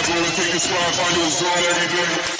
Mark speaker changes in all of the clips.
Speaker 1: slide, take a slide, find your zone every day.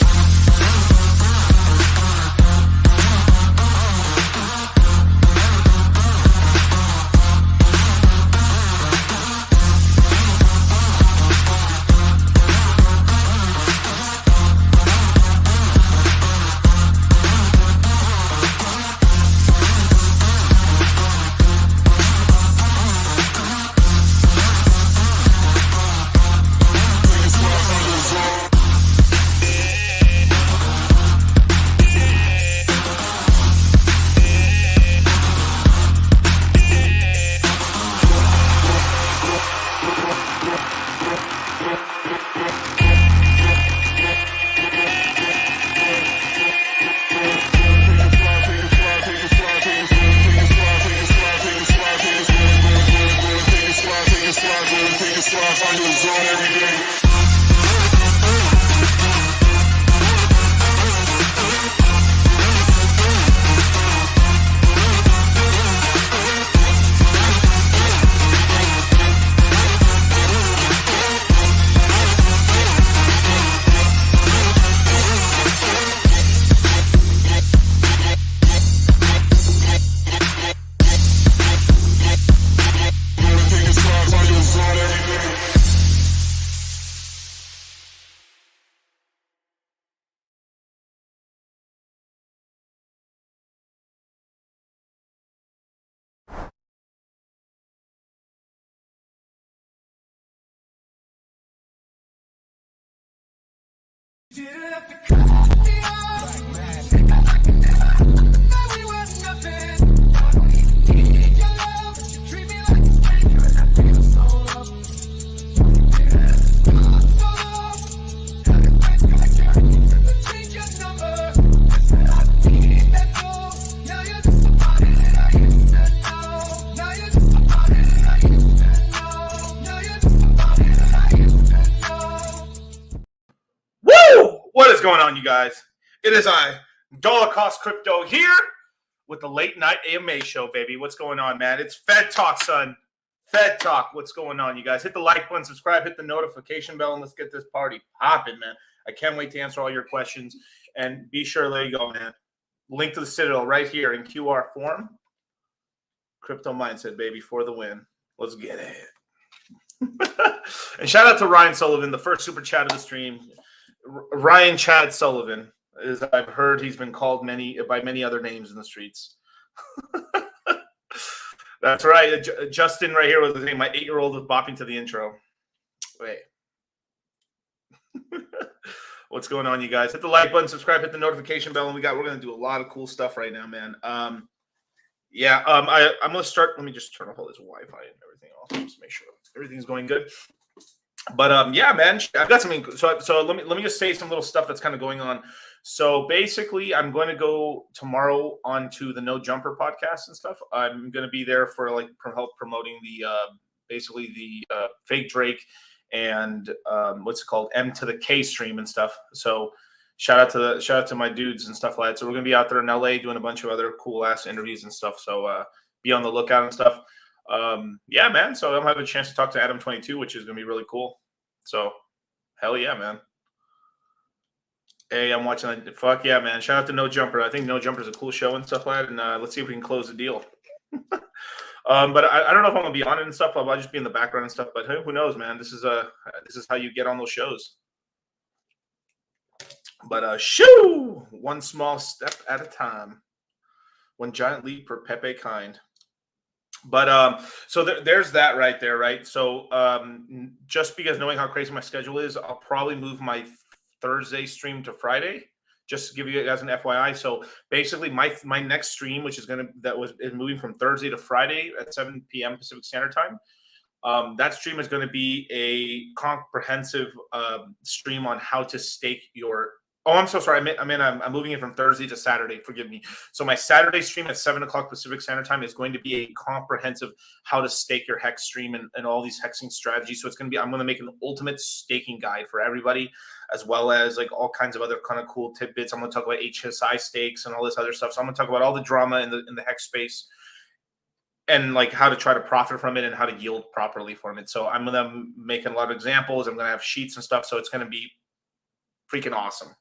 Speaker 2: Going on, you guys? It is I, Dollar Cost Crypto, here with the late night AMA show, baby. What's going on, man? It's Fed Talk, son. Fed Talk. What's going on, you guys? Hit the like button, subscribe, hit the notification bell, and let's get this party popping, man. I can't wait to answer all your questions. And be sure, there you go, man. Link to the Citadel right here in QR form. Crypto Mindset, baby, for the win. Let's get it. And shout out to Ryan Sullivan, the first super chat of the stream. Ryan Chad Sullivan, as I've heard, he's been called by many other names in the streets. That's right. Justin right here was the name. My 8-year-old was bopping to the intro. Wait. What's going on, you guys? Hit the like button, subscribe, hit the notification bell, and we're going to do a lot of cool stuff right now, man. I'm going to start. Let me just turn off all this Wi-Fi and everything else. Just make sure everything's going good. But yeah, man, I've got something. So let me just say some little stuff that's kind of going on. So basically, I'm going to go tomorrow onto the No Jumper podcast and stuff. I'm going to be there for help promoting the basically the fake Drake and what's it called, M to the K stream and stuff. So shout out to my dudes and stuff like that. So we're going to be out there in LA doing a bunch of other cool ass interviews and stuff. So be on the lookout and stuff. Yeah, man. So I'm having a chance to talk to Adam 22, which is gonna be really cool. So hell yeah, man. Hey, I'm watching that. Fuck yeah, man. Shout out to No Jumper. I think No Jumper is a cool show and stuff like that. And let's see if we can close the deal. But I don't know if I'm gonna be on it and stuff. I'll just be in the background and stuff. But who knows, man? This is how you get on those shows. But shoo, one small step at a time, one giant leap for Pepe kind. But so there's that right there, right? So just because knowing how crazy my schedule is, I'll probably move my Thursday stream to Friday, just to give you guys an FYI. So basically, my next stream, which is moving from Thursday to Friday at 7 p.m. Pacific Standard Time. That stream is going to be a comprehensive stream on how to stake your. Oh, I'm so sorry. I'm moving it from Thursday to Saturday. Forgive me. So my Saturday stream at 7 o'clock Pacific Standard Time is going to be a comprehensive how to stake your hex stream and all these hexing strategies. So I'm going to make an ultimate staking guide for everybody, as well as like all kinds of other kind of cool tidbits. I'm going to talk about HSI stakes and all this other stuff. So I'm going to talk about all the drama in the hex space. and like how to try to profit from it and how to yield properly from it. So I'm gonna make a lot of examples. I'm gonna have sheets and stuff. So it's gonna be freaking awesome,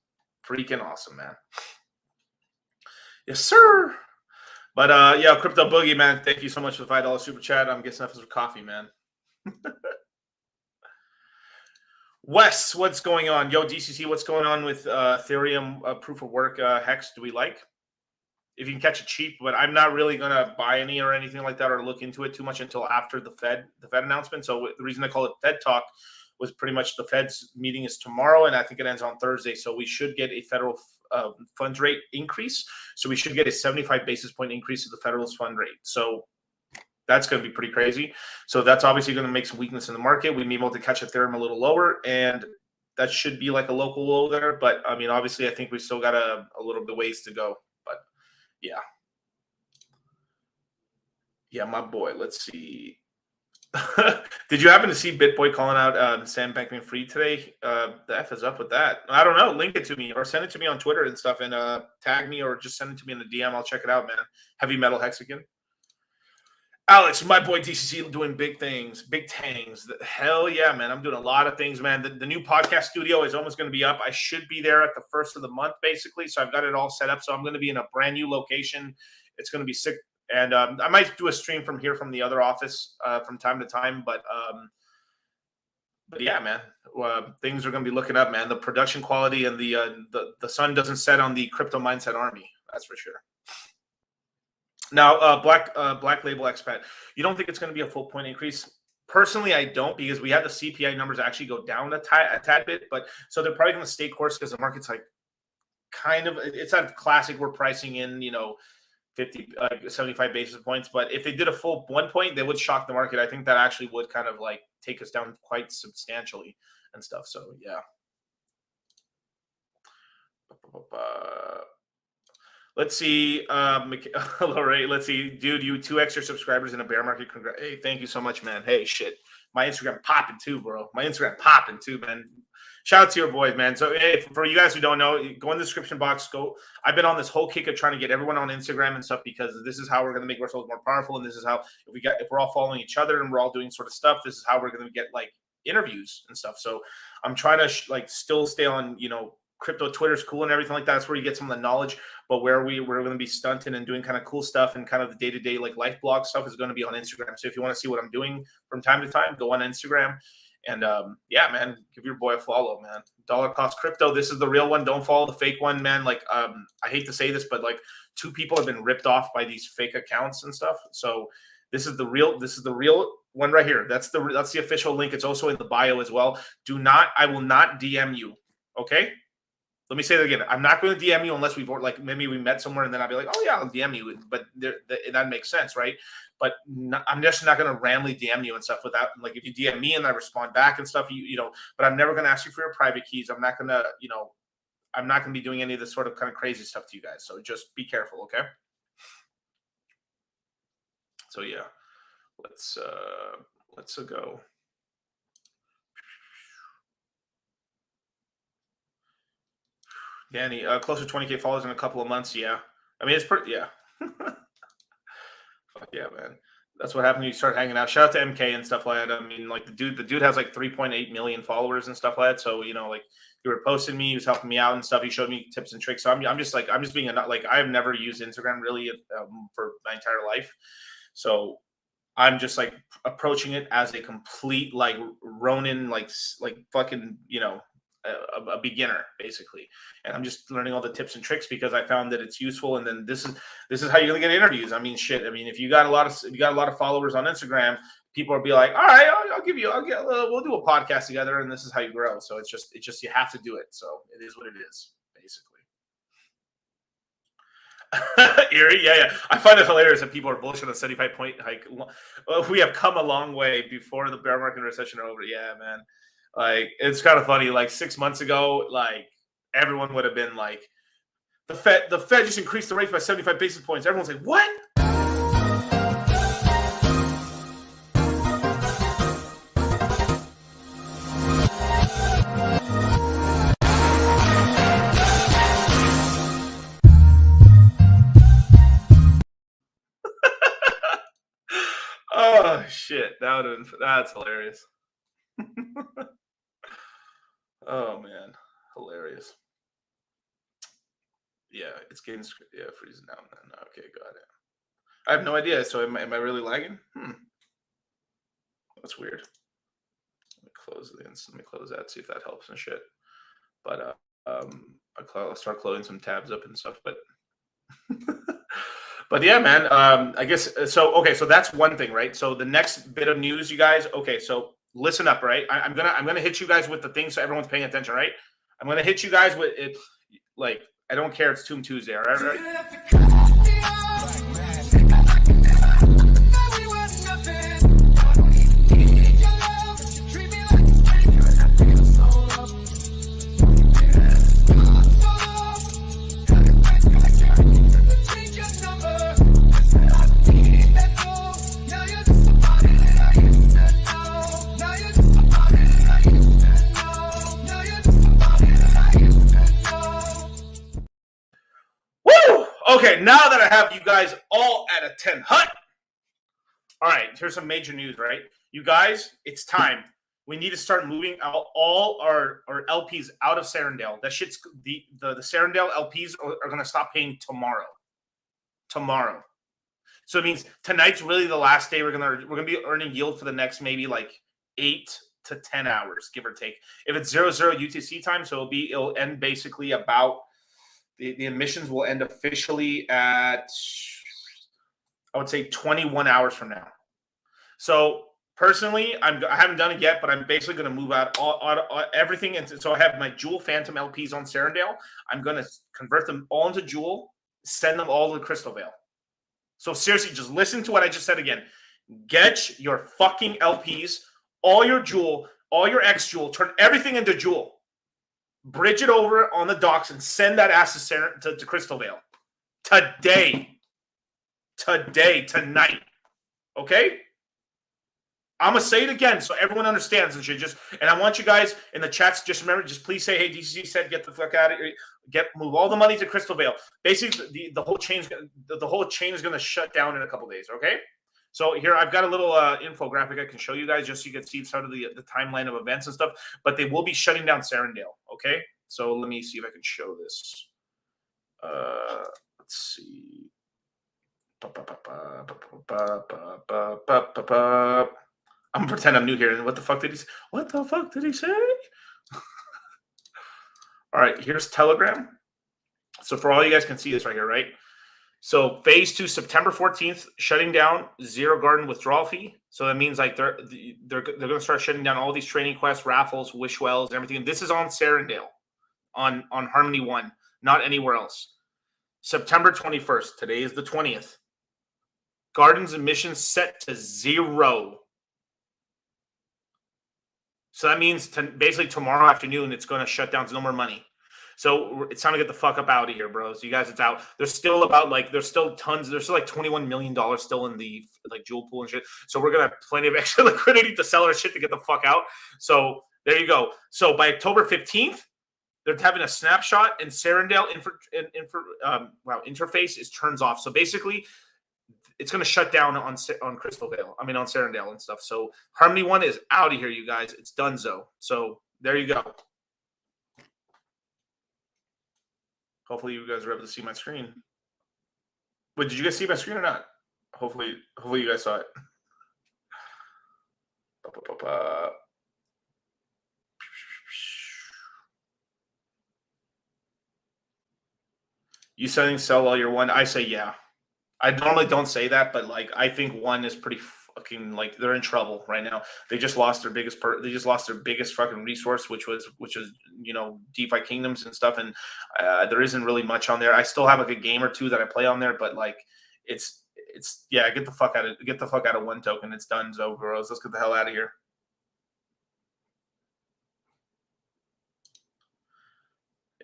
Speaker 2: man. Yes, sir. But yeah, Crypto Boogie, man, thank you so much for the $5 super chat. I'm guessing that was for coffee, man. Wes, what's going on? Yo, DCC, what's going on with Ethereum proof of work hex? Do we like? If you can catch it cheap, but I'm not really gonna buy any or anything like that or look into it too much until after the Fed announcement. So the reason I call it Fed Talk was pretty much the Fed's meeting is tomorrow, and I think it ends on Thursday. So we should get a federal funds rate increase. So we should get a 75 basis point increase to the federal's fund rate. So that's going to be pretty crazy. So that's obviously going to make some weakness in the market. We may be able to catch Ethereum a little lower, and that should be like a local low there. But I mean, obviously, I think we still got a little bit ways to go. But yeah. Yeah, my boy. Let's see. Did you happen to see BitBoy calling out Sam Bankman-Fried today? The F is up with that. I don't know. Link it to me or send it to me on Twitter and stuff and tag me or just send it to me in the DM. I'll check it out, man. Heavy Metal Hexagon. Alex, my boy DCC doing big things, big tangs. Hell yeah, man. I'm doing a lot of things, man. The new podcast studio is almost going to be up. I should be there at the first of the month, basically. So I've got it all set up. So I'm going to be in a brand new location. It's going to be sick. And I might do a stream from here from the other office from time to time. But yeah, man, things are going to be looking up, man. The production quality and the sun doesn't set on the crypto mindset army. That's for sure. Now, Black Label Expat, you don't think it's going to be a full point increase? Personally, I don't, because we had the CPI numbers actually go down a tad bit. But so they're probably going to stay course because the market's like kind of, it's a classic. We're pricing in, 75 basis points. But if they did a full 1 point, they would shock the market. I think that actually would kind of like take us down quite substantially and stuff. So, yeah. Let's see. Lorraine, let's see. Dude, you 2 extra subscribers in a bear market. Congrats. Hey, thank you so much, man. Hey, shit. My Instagram popping too, bro. My Instagram popping too, man. Shout out to your boys, man. So, hey, for you guys who don't know, go in the description box. I've been on this whole kick of trying to get everyone on Instagram and stuff because this is how we're going to make ourselves more powerful. And this is how if we're all following each other and we're all doing sort of stuff, this is how we're going to get like interviews and stuff. So I'm trying to still stay on, crypto Twitter's cool and everything like that. That's where you get some of the knowledge. But where we're going to be stunting and doing kind of cool stuff and kind of the day-to-day like life blog stuff is going to be on Instagram. So if you want to see what I'm doing from time to time, go on Instagram. And yeah, man, give your boy a follow, man. Dollar cost crypto. This is the real one. Don't follow the fake one, man. Like I hate to say this, but like 2 people have been ripped off by these fake accounts and stuff. So this is the real one right here. That's the official link. It's also in the bio as well. I will not DM you. Okay. Let me say that again. I'm not going to DM you unless maybe we met somewhere and then I'll be like, oh yeah, I'll DM you. But that makes sense, right? But I'm just not going to randomly DM you and stuff without, like, if you DM me and I respond back and stuff, but I'm never going to ask you for your private keys. I'm not going to, I'm not going to be doing any of this sort of kind of crazy stuff to you guys. So just be careful, okay? So yeah, let's go. Danny, closer to 20K followers in a couple of months. Yeah. I mean, it's pretty, yeah. Fuck yeah, man. That's what happened when you start hanging out. Shout out to MK and stuff like that. I mean, like the dude has like 3.8 million followers and stuff like that. So, like you were posting me, he was helping me out and stuff. He showed me tips and tricks. So I'm just being I've never used Instagram really for my entire life. So I'm just like approaching it as a complete like Ronin, like fucking, a beginner basically, and I'm just learning all the tips and tricks because I found that it's useful. And then this is how you're gonna get interviews. I mean, shit. I mean, if you got a lot of followers on Instagram, people will be like, all right, we'll do a podcast together, and this is how you grow. So it's just you have to do it. So it is what it is, basically. Eerie, yeah. I find it hilarious that people are bullish on a 75 point hike. We have come a long way before the bear market recession are over. Yeah, man. Like, it's kind of funny. Like 6 months ago, like everyone would have been like, the Fed just increased the rates by 75 basis points. Everyone's like, what? That's hilarious. Oh man, hilarious. Yeah, it's getting freezing down then. Okay, got it. I have no idea. So am I really lagging? That's weird. Let me close that. See if that helps and shit. But I'll start closing some tabs up and stuff. But but yeah, man. I guess so. Okay, so that's one thing, right? So the next bit of news, you guys. Okay, so listen up, right? I'm gonna hit you guys with the things so everyone's paying attention, right? I'm gonna hit you guys with it. Like I don't care. It's Tomb Tuesday, all right? Okay, now that I have you guys all at a 10 hut. All right, here's some major news, right? You guys, it's time. We need to start moving out all our LPs out of Serendale. That shit's the Serendale LPs are going to stop paying tomorrow. Tomorrow. So it means tonight's really the last day we're gonna be earning yield for the next maybe like 8 to 10 hours, give or take. If it's 00 UTC time, so it'll end basically about the emissions will end officially at, I would say, 21 hours from now. So personally, I haven't done it yet, but I'm basically going to move out everything. And so I have my Jewel Fantom LPs on Serendale. I'm going to convert them all into Jewel, send them all to Crystal Vale. So seriously, just listen to what I just said again. Get your fucking LPs, all your Jewel, all your X Jewel, turn everything into Jewel. Bridge it over on the docks and send that ass to Crystal Vale. Tonight. Okay? I'm going to say it again so everyone understands and shit. And I want you guys in the chats, just remember, just please say, hey, DCC said, get the fuck out of here. Move all the money to Crystal Vale. Basically, the whole chain is going to shut down in a couple days, okay? So here, I've got a little infographic I can show you guys just so you can see sort of the timeline of events and stuff. But they will be shutting down Serendale, okay? So let me see if I can show this. Let's see. I'm going to pretend I'm new here. What the fuck did he say? What the fuck did he say? All right, here's Telegram. So for all you guys can see this right here, right? So phase 2, September 14th, shutting down Zero Garden withdrawal fee. So that means like they're going to start shutting down all these training quests, raffles, wish wells, and everything. And this is on Serendale, on Harmony 1, not anywhere else. September 21st. Today is the 20th. Gardens emissions set to 0. So that means basically tomorrow afternoon it's going to shut down. There's no more money. So it's time to get the fuck up out of here, bro. So you guys, it's out. There's still there's still like $21 million still in the like jewel pool and shit. So we're going to have plenty of extra liquidity to sell our shit to get the fuck out. So there you go. So by October 15th, they're having a snapshot and Serendale interface is turns off. So basically it's going to shut down on Crystal Vale. I mean, on Serendale and stuff. So Harmony 1 is out of here, you guys. It's donezo. So there you go. Hopefully you guys were able to see my screen. But did you guys see my screen or not? Hopefully you guys saw it. You saying sell all your one? I say yeah. I normally don't say that, but like I think one is pretty fucking like they're in trouble right now. They just lost their biggest fucking resource, which is DeFi Kingdoms and stuff, and there isn't really much on there. I still have like a game or two that I play on there, but like it's get the fuck out of one token. It's done, so bros. Let's get the hell out of here.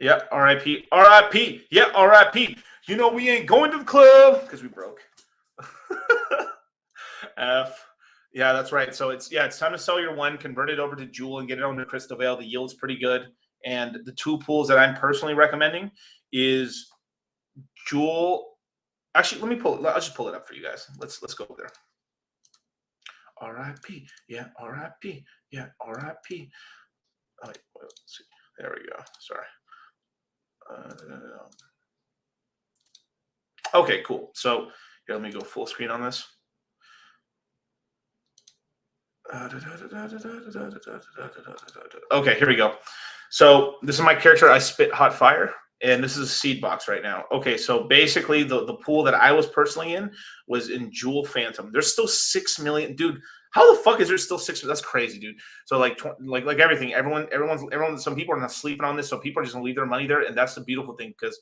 Speaker 2: Yeah, RIP. Yeah, RIP. You know we ain't going to the club because we broke. F. Yeah, that's right. So it's time to sell your one, convert it over to Jewel, and get it on to Crystal Vale. The yield's pretty good. And the two pools that I'm personally recommending is Jewel. Actually, I'll just pull it up for you guys. Let's go there. R.I.P. Yeah, R.I.P. Yeah, R.I.P. Oh, wait, let's see. There we go. Sorry. Okay, cool. So here, let me go full screen on this. Okay, here we go. So this is my character. I spit hot fire, and this is a seed box right now. Okay, so basically the pool that I was personally in was in Jewel Fantom. There's still 6 million, dude. How the fuck is there still 6? That's crazy, dude. So like everything, everyone. Some people are not sleeping on this, so people are just gonna leave their money there, and that's the beautiful thing because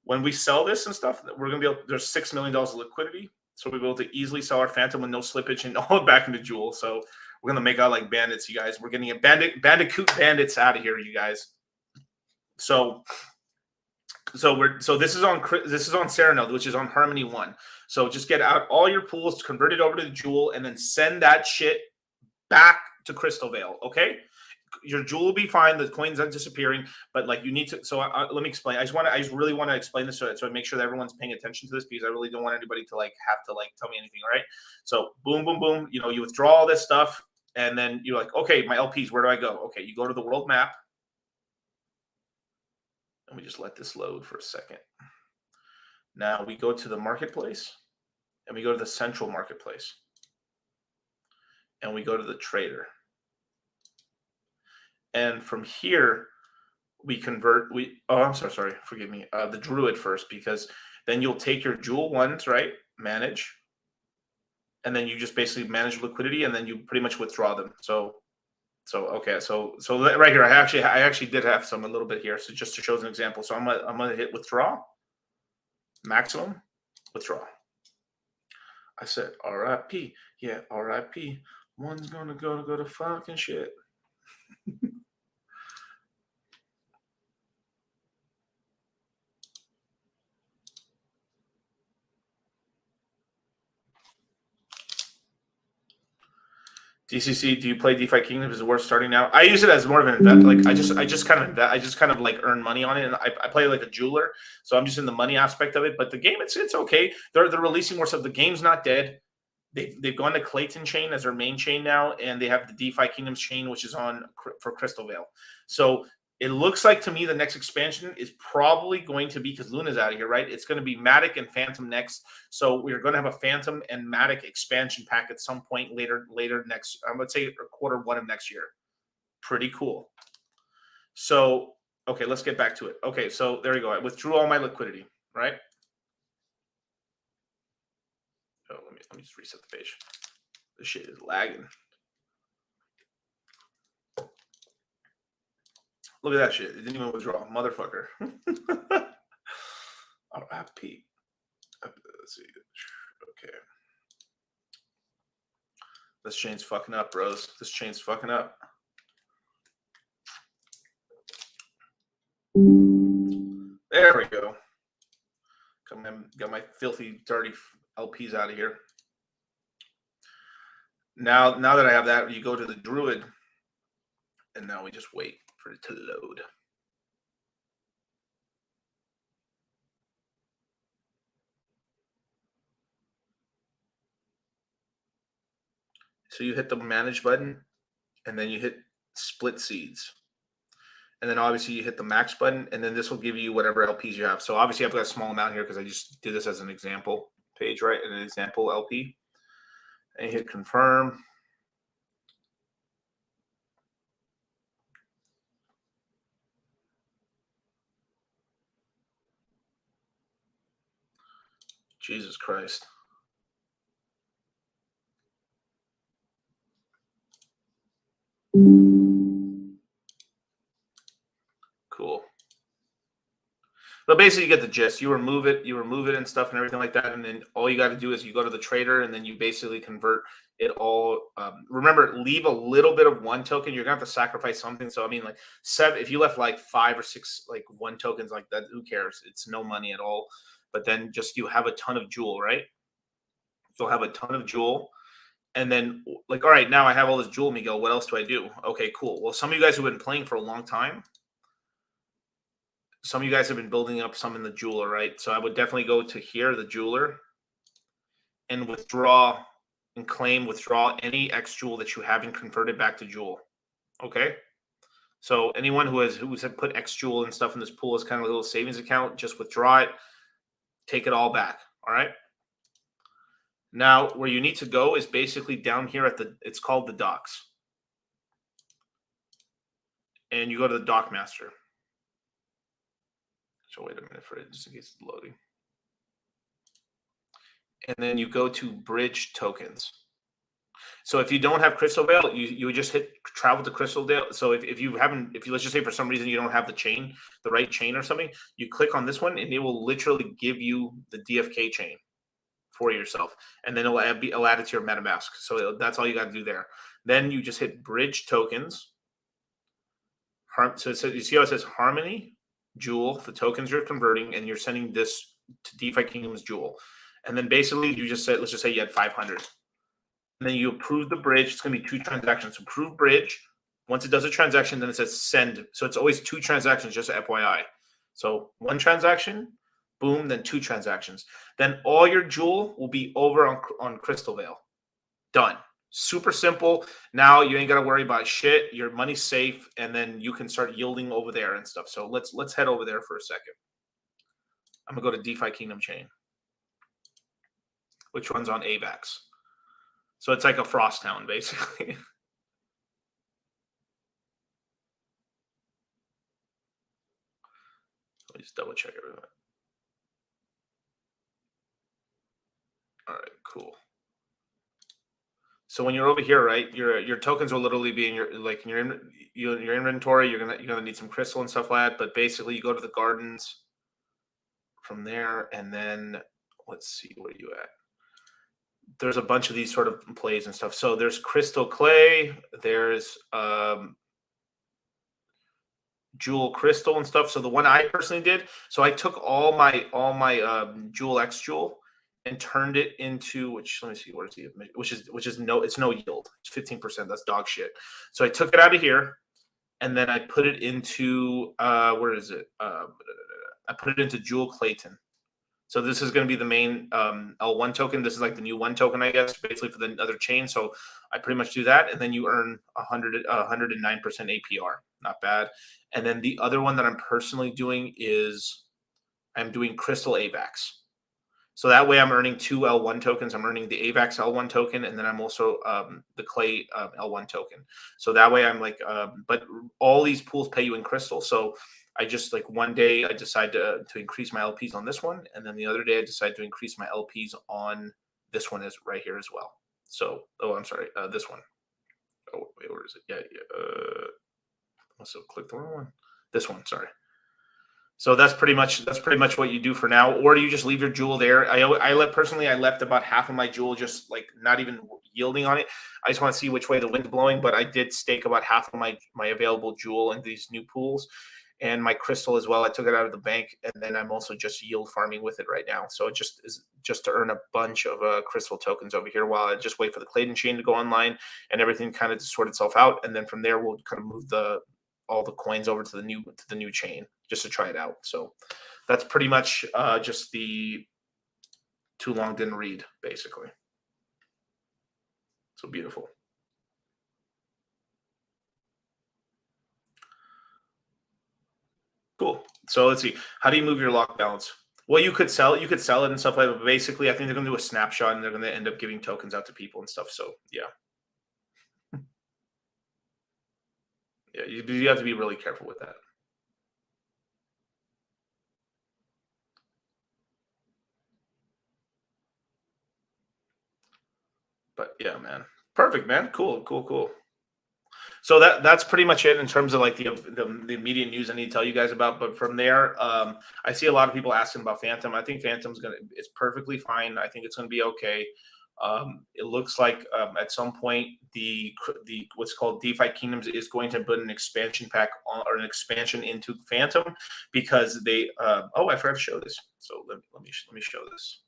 Speaker 2: when we sell this and stuff, we're gonna be able. There's $6 million of liquidity, so we'll be able to easily sell our Fantom with no slippage and all back into Jewel. So we're gonna make out like bandits, you guys. We're getting a bandicoot bandits out of here, you guys. So this is on Serenode, which is on Harmony 1. So just get out all your pools, convert it over to the Jewel, and then send that shit back to Crystal Vale. Okay. Your Jewel will be fine. The coins are disappearing, but like you need to. So let me explain. I just really want to explain this so I make sure that everyone's paying attention to this because I really don't want anybody to like have to like tell me anything. All right. So boom, boom, boom. You know, you withdraw all this stuff, and then you're like, okay, my LPs, where do I go? Okay, you go to the world map. Let me just let this load for a second. Now we go to the marketplace, and we go to the central marketplace, and we go to the trader. And from here, we convert, I'm sorry, forgive me, the Druid first, because then you'll take your Jewel ones, right? Manage. And then you just basically manage liquidity, and then you pretty much withdraw them. So okay, so right here, I actually did have some a little bit here. So just to show as an example. So I'm gonna hit withdraw, maximum, withdraw. I said RIP. Yeah, RIP. One's gonna go to fucking shit. DCC, do you play DeFi Kingdom? Is it worth starting now? I use it as more of an invest. Like I just kind of like earn money on it, and I play like a jeweler, so I'm just in the money aspect of it. But the game, it's okay. They're releasing more stuff. The game's not dead. They've gone to Clayton chain as their main chain now, and they have the DeFi Kingdoms chain, which is on for Crystal Vale. So it looks like to me the next expansion is probably going to be, because Luna's out of here, right? It's going to be Matic and Fantom next. So we're going to have a Fantom and Matic expansion pack at some point later next, let's say Q1 of next year. Pretty cool. So, okay, let's get back to it. Okay, so there you go. I withdrew all my liquidity, right? Oh, let me just reset the page. This shit is lagging. Look at that shit. It didn't even withdraw, motherfucker. RIP. Let's see. Okay. This chain's fucking up, bros. This chain's fucking up. There we go. Got my filthy, dirty LPs out of here. Now that I have that, you go to the Druid, and now we just wait for it to load. So you hit the manage button, and then you hit split seeds. And then obviously you hit the max button, and then this will give you whatever LPs you have. So obviously I've got a small amount here because I just did this as an example page, right? An example LP. And you hit confirm. Jesus Christ. Cool. But basically, you get the gist. You remove it and stuff and everything like that, and then all you got to do is you go to the trader, and then you basically convert it all. Remember, leave a little bit of one token. You're gonna have to sacrifice something. So I mean, like if you left like 5 or 6 like one tokens like that, who cares? It's no money at all. But then just you have a ton of Jewel, right? You'll have a ton of Jewel. And then, like, all right, now I have all this Jewel, Miguel. What else do I do? Okay, cool. Well, some of you guys who've been playing for a long time, some of you guys have been building up some in the jeweler, right? So I would definitely go to here, the jeweler, and withdraw and claim, withdraw any X Jewel that you haven't converted back to Jewel. Okay. So anyone who's put X Jewel and stuff in this pool as kind of a little savings account, just withdraw it, take it all back. All right. Now, where you need to go is basically down here at it's called the docs. And you go to the doc master. So wait a minute for it, just in case it's loading. And then you go to bridge tokens. So if you don't have Crystal Vale, you would just hit travel to Crystal Vale. So if you let's just say for some reason you don't have the right chain or something, you click on this one and it will literally give you the DFK chain for yourself. And then it'll add it to your MetaMask. So that's all you got to do there. Then you just hit bridge tokens. So you see how it says Harmony, Jewel, the tokens you're converting, and you're sending this to DeFi Kingdom's Jewel. And then basically you just said, let's just say you had 500. And then you approve the bridge. It's going to be 2 transactions. Approve bridge. Once it does a transaction, then it says send. So it's always 2 transactions, just FYI. So 1 transaction, boom, then 2 transactions. Then all your Jewel will be over on Crystal Vale. Done. Super simple. Now you ain't got to worry about shit. Your money's safe, and then you can start yielding over there and stuff. So let's head over there for a second. I'm going to go to DeFi Kingdom Chain, which runs on AVAX. So it's like a frost town, basically. Let me just double check everything. All right, cool. So when you're over here, right, your tokens will literally be in your inventory. You're gonna need some crystal and stuff like that. But basically, you go to the gardens from there, and then let's see where you at. There's a bunch of these sort of plays and stuff. So there's Crystal Clay, there's Jewel Crystal and stuff. So the one I personally did, so I took all my Jewel X Jewel and turned it into, which let me see, what is the, which is no, it's no yield. It's 15%. That's dog shit. So I took it out of here and then I put it into where is it? I put it into Jewel Clayton. So this is going to be the main L1 token. This is like the new 1 token, I guess, basically for the other chain. So I pretty much do that, and then you earn 109% APR. Not bad. And then the other one that I'm personally doing is I'm doing Crystal AVAX. So that way I'm earning 2 L1 tokens. I'm earning the AVAX L1 token, and then I'm also the Clay L1 token. So that way I'm like, but all these pools pay you in Crystal. So I just like one day I decide to increase my LPs on this one, and then the other day I decide to increase my LPs on this one is right here as well. So, oh, I'm sorry, this one. Oh, wait, where is it? Yeah. Must have clicked the wrong one. This one, sorry. So that's pretty much what you do for now, or do you just leave your Jewel there? I left about half of my Jewel just like not even yielding on it. I just want to see which way the wind's blowing, but I did stake about half of my available Jewel in these new pools. And my crystal as well. I took it out of the bank, and then I'm also just yield farming with it right now. So it just is just to earn a bunch of crystal tokens over here while I just wait for the Clayton chain to go online and everything kind of to sort itself out. And then from there, we'll kind of move all the coins over to the new chain just to try it out. So that's pretty much just the too long didn't read, basically. So beautiful. Cool. So let's see. How do you move your lock balance? Well, you could sell it and stuff like that. But basically, I think they're going to do a snapshot and they're going to end up giving tokens out to people and stuff. So yeah. Yeah, you have to be really careful with that. But yeah, man. Perfect, man. Cool. So that's pretty much it in terms of like the immediate news I need to tell you guys about. But from there, I see a lot of people asking about Fantom. I think Fantom's it's perfectly fine. I think it's gonna be okay. It looks like at some point the what's called DeFi Kingdoms is going to put an expansion pack or an expansion into Fantom because they oh, I forgot to show this. So let me show this.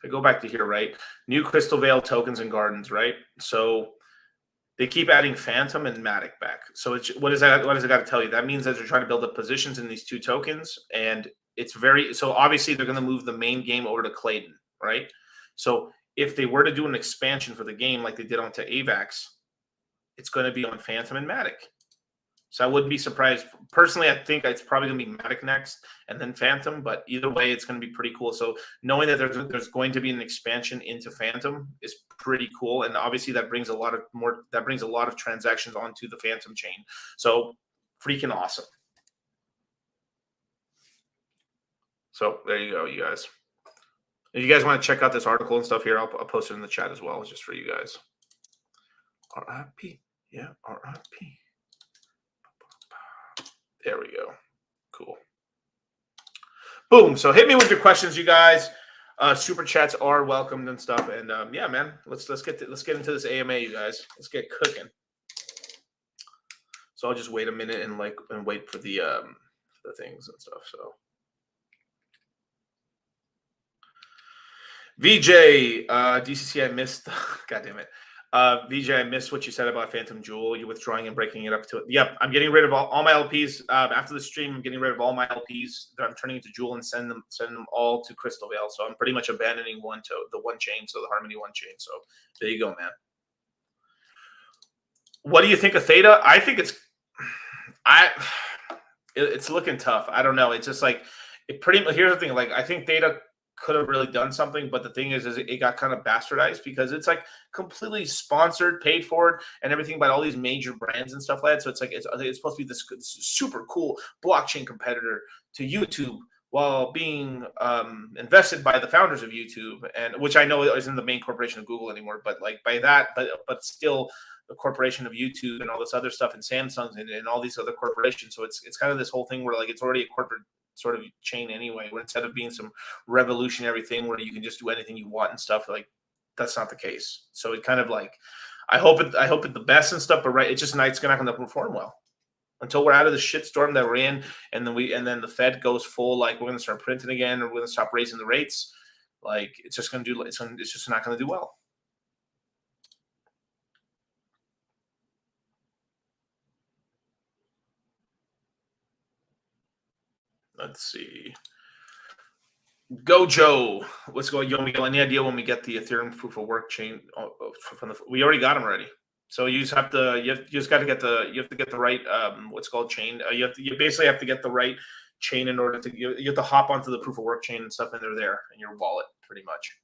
Speaker 2: If I go back to here, right? New Crystal Vale tokens and gardens, right? So they keep adding Fantom and Matic back. So what does it got to tell you? That means that they're trying to build up positions in these 2 tokens, and it's so obviously they're going to move the main game over to Clayton, right? So if they were to do an expansion for the game like they did onto AVAX, it's going to be on Fantom and Matic. So I wouldn't be surprised. Personally, I think it's probably going to be Matic next and then Fantom, but either way, it's going to be pretty cool. So knowing that there's going to be an expansion into Fantom is pretty cool. And obviously that brings a lot of transactions onto the Fantom chain. So freaking awesome. So there you go, you guys. If you guys want to check out this article and stuff here, I'll post it in the chat as well, just for you guys. RIP. Yeah, RIP. There we go. Cool. Boom. So hit me with your questions, you guys. Super chats are welcomed and stuff. And yeah, man, let's get into this AMA, you guys. Let's get cooking. So I'll just wait a minute and wait for the things and stuff. So VJ, DCC, I missed. God damn it. VJ, I missed what you said about Phantom Jewel. You're withdrawing and breaking it up to it. Yep, I'm getting rid of all my LPs. After the stream, I'm getting rid of all my LPs that I'm turning into Jewel and send them all to Crystal Vale. So I'm pretty much abandoning the one chain, so the Harmony one chain. So there you go, man. What do you think of Theta? I think it's looking tough. I don't know. It's just like here's the thing. Like I think Theta could have really done something, but the thing is it got kind of bastardized because it's like completely sponsored, paid for, and everything by all these major brands and stuff like that. So it's like it's supposed to be this super cool blockchain competitor to YouTube while being invested by the founders of YouTube, and which I know isn't the main corporation of Google anymore, but like by that, but still the corporation of YouTube and all this other stuff and Samsung and all these other corporations. So it's kind of this whole thing where like it's already a corporate sort of chain anyway, where instead of being some revolutionary thing where you can just do anything you want and stuff, like that's not the case. So it kind of like I hope it the best and stuff, but right, it's just it's not going to perform well until we're out of the shitstorm that we're in, and then the Fed goes full like we're going to start printing again, or we're going to stop raising the rates. Like it's just not going to do well. Let's see. Go Joe. What's going on, Miguel? Any idea when we get the Ethereum proof of work chain? We already got them already. So you just have to you have to get the right what's called chain. You basically have to get the right chain in order to you have to hop onto the proof of work chain and stuff, and they're there in your wallet pretty much.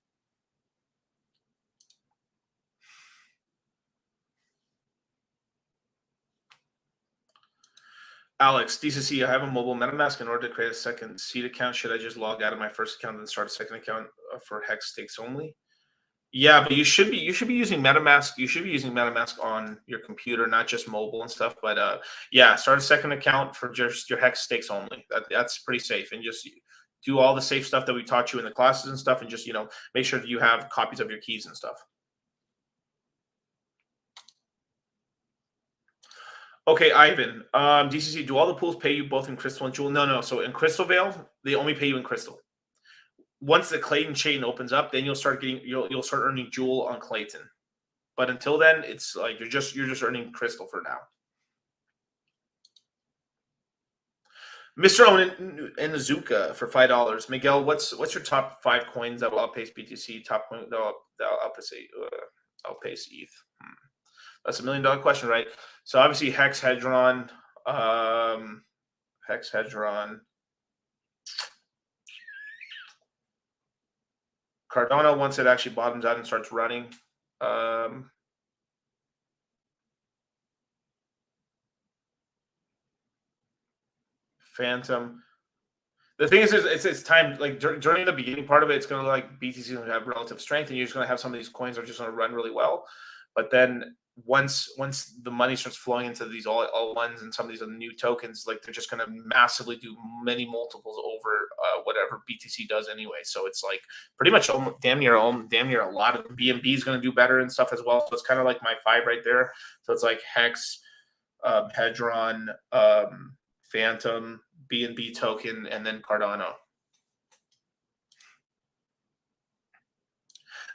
Speaker 2: Alex, DCC, I have a mobile MetaMask. In order to create a second seed account, should I just log out of my first account and start a second account for hex stakes only? Yeah, but you should be using MetaMask. You should be using MetaMask on your computer, not just mobile and stuff. But yeah, start a second account for just your hex stakes only. That's pretty safe, and just do all the safe stuff that we taught you in the classes and stuff, and just make sure that you have copies of your keys and stuff. Okay, Ivan. DCC, do all the pools pay you both in Crystal and Jewel? No. So in Crystal Vale, they only pay you in Crystal. Once the Clayton chain opens up, then you'll start earning Jewel on Clayton. But until then, it's like you're just earning Crystal for now. Mr. Owen Inuzuka for $5. Miguel, what's your top 5 coins that will outpace BTC? Top coin that will outpace ETH. That's $1 million question, right? So obviously Hex, Hedron, Cardano once it actually bottoms out and starts running. Fantom. The thing is it's time, like during the beginning part of it, it's going to like BTC is going to have relative strength, and you're just going to have some of these coins are just going to run really well. But then once the money starts flowing into these all ones and some of these new tokens, like they're just going to massively do many multiples over whatever BTC does anyway. So it's like pretty much damn near a lot of BNB is going to do better and stuff as well. So it's kind of like my 5 right there. So it's like Hex, Hedron, Fantom, BNB token, and then Cardano.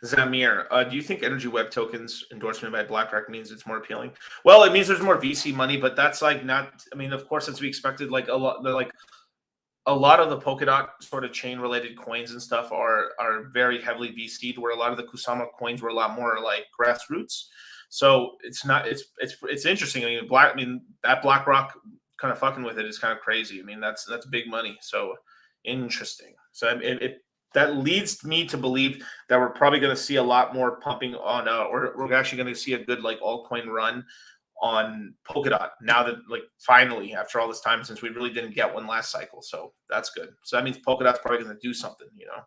Speaker 2: Zamir, do you think Energy Web tokens endorsement by BlackRock means it's more appealing? Well, it means there's more VC money, but that's like not. I mean, of course, as we expected, like a a lot of the Polkadot sort of chain related coins and stuff are very heavily VC'd, where a lot of the Kusama coins were a lot more like grassroots. So it's not it's interesting. I mean, that BlackRock kind of fucking with it is kind of crazy. I mean, that's big money. So interesting. So that leads me to believe that we're probably going to see a lot more pumping on, or we're actually going to see a good like altcoin run on Polkadot now that like finally after all this time, since we really didn't get one last cycle. So that's good. So that means Polkadot's probably going to do something, you know.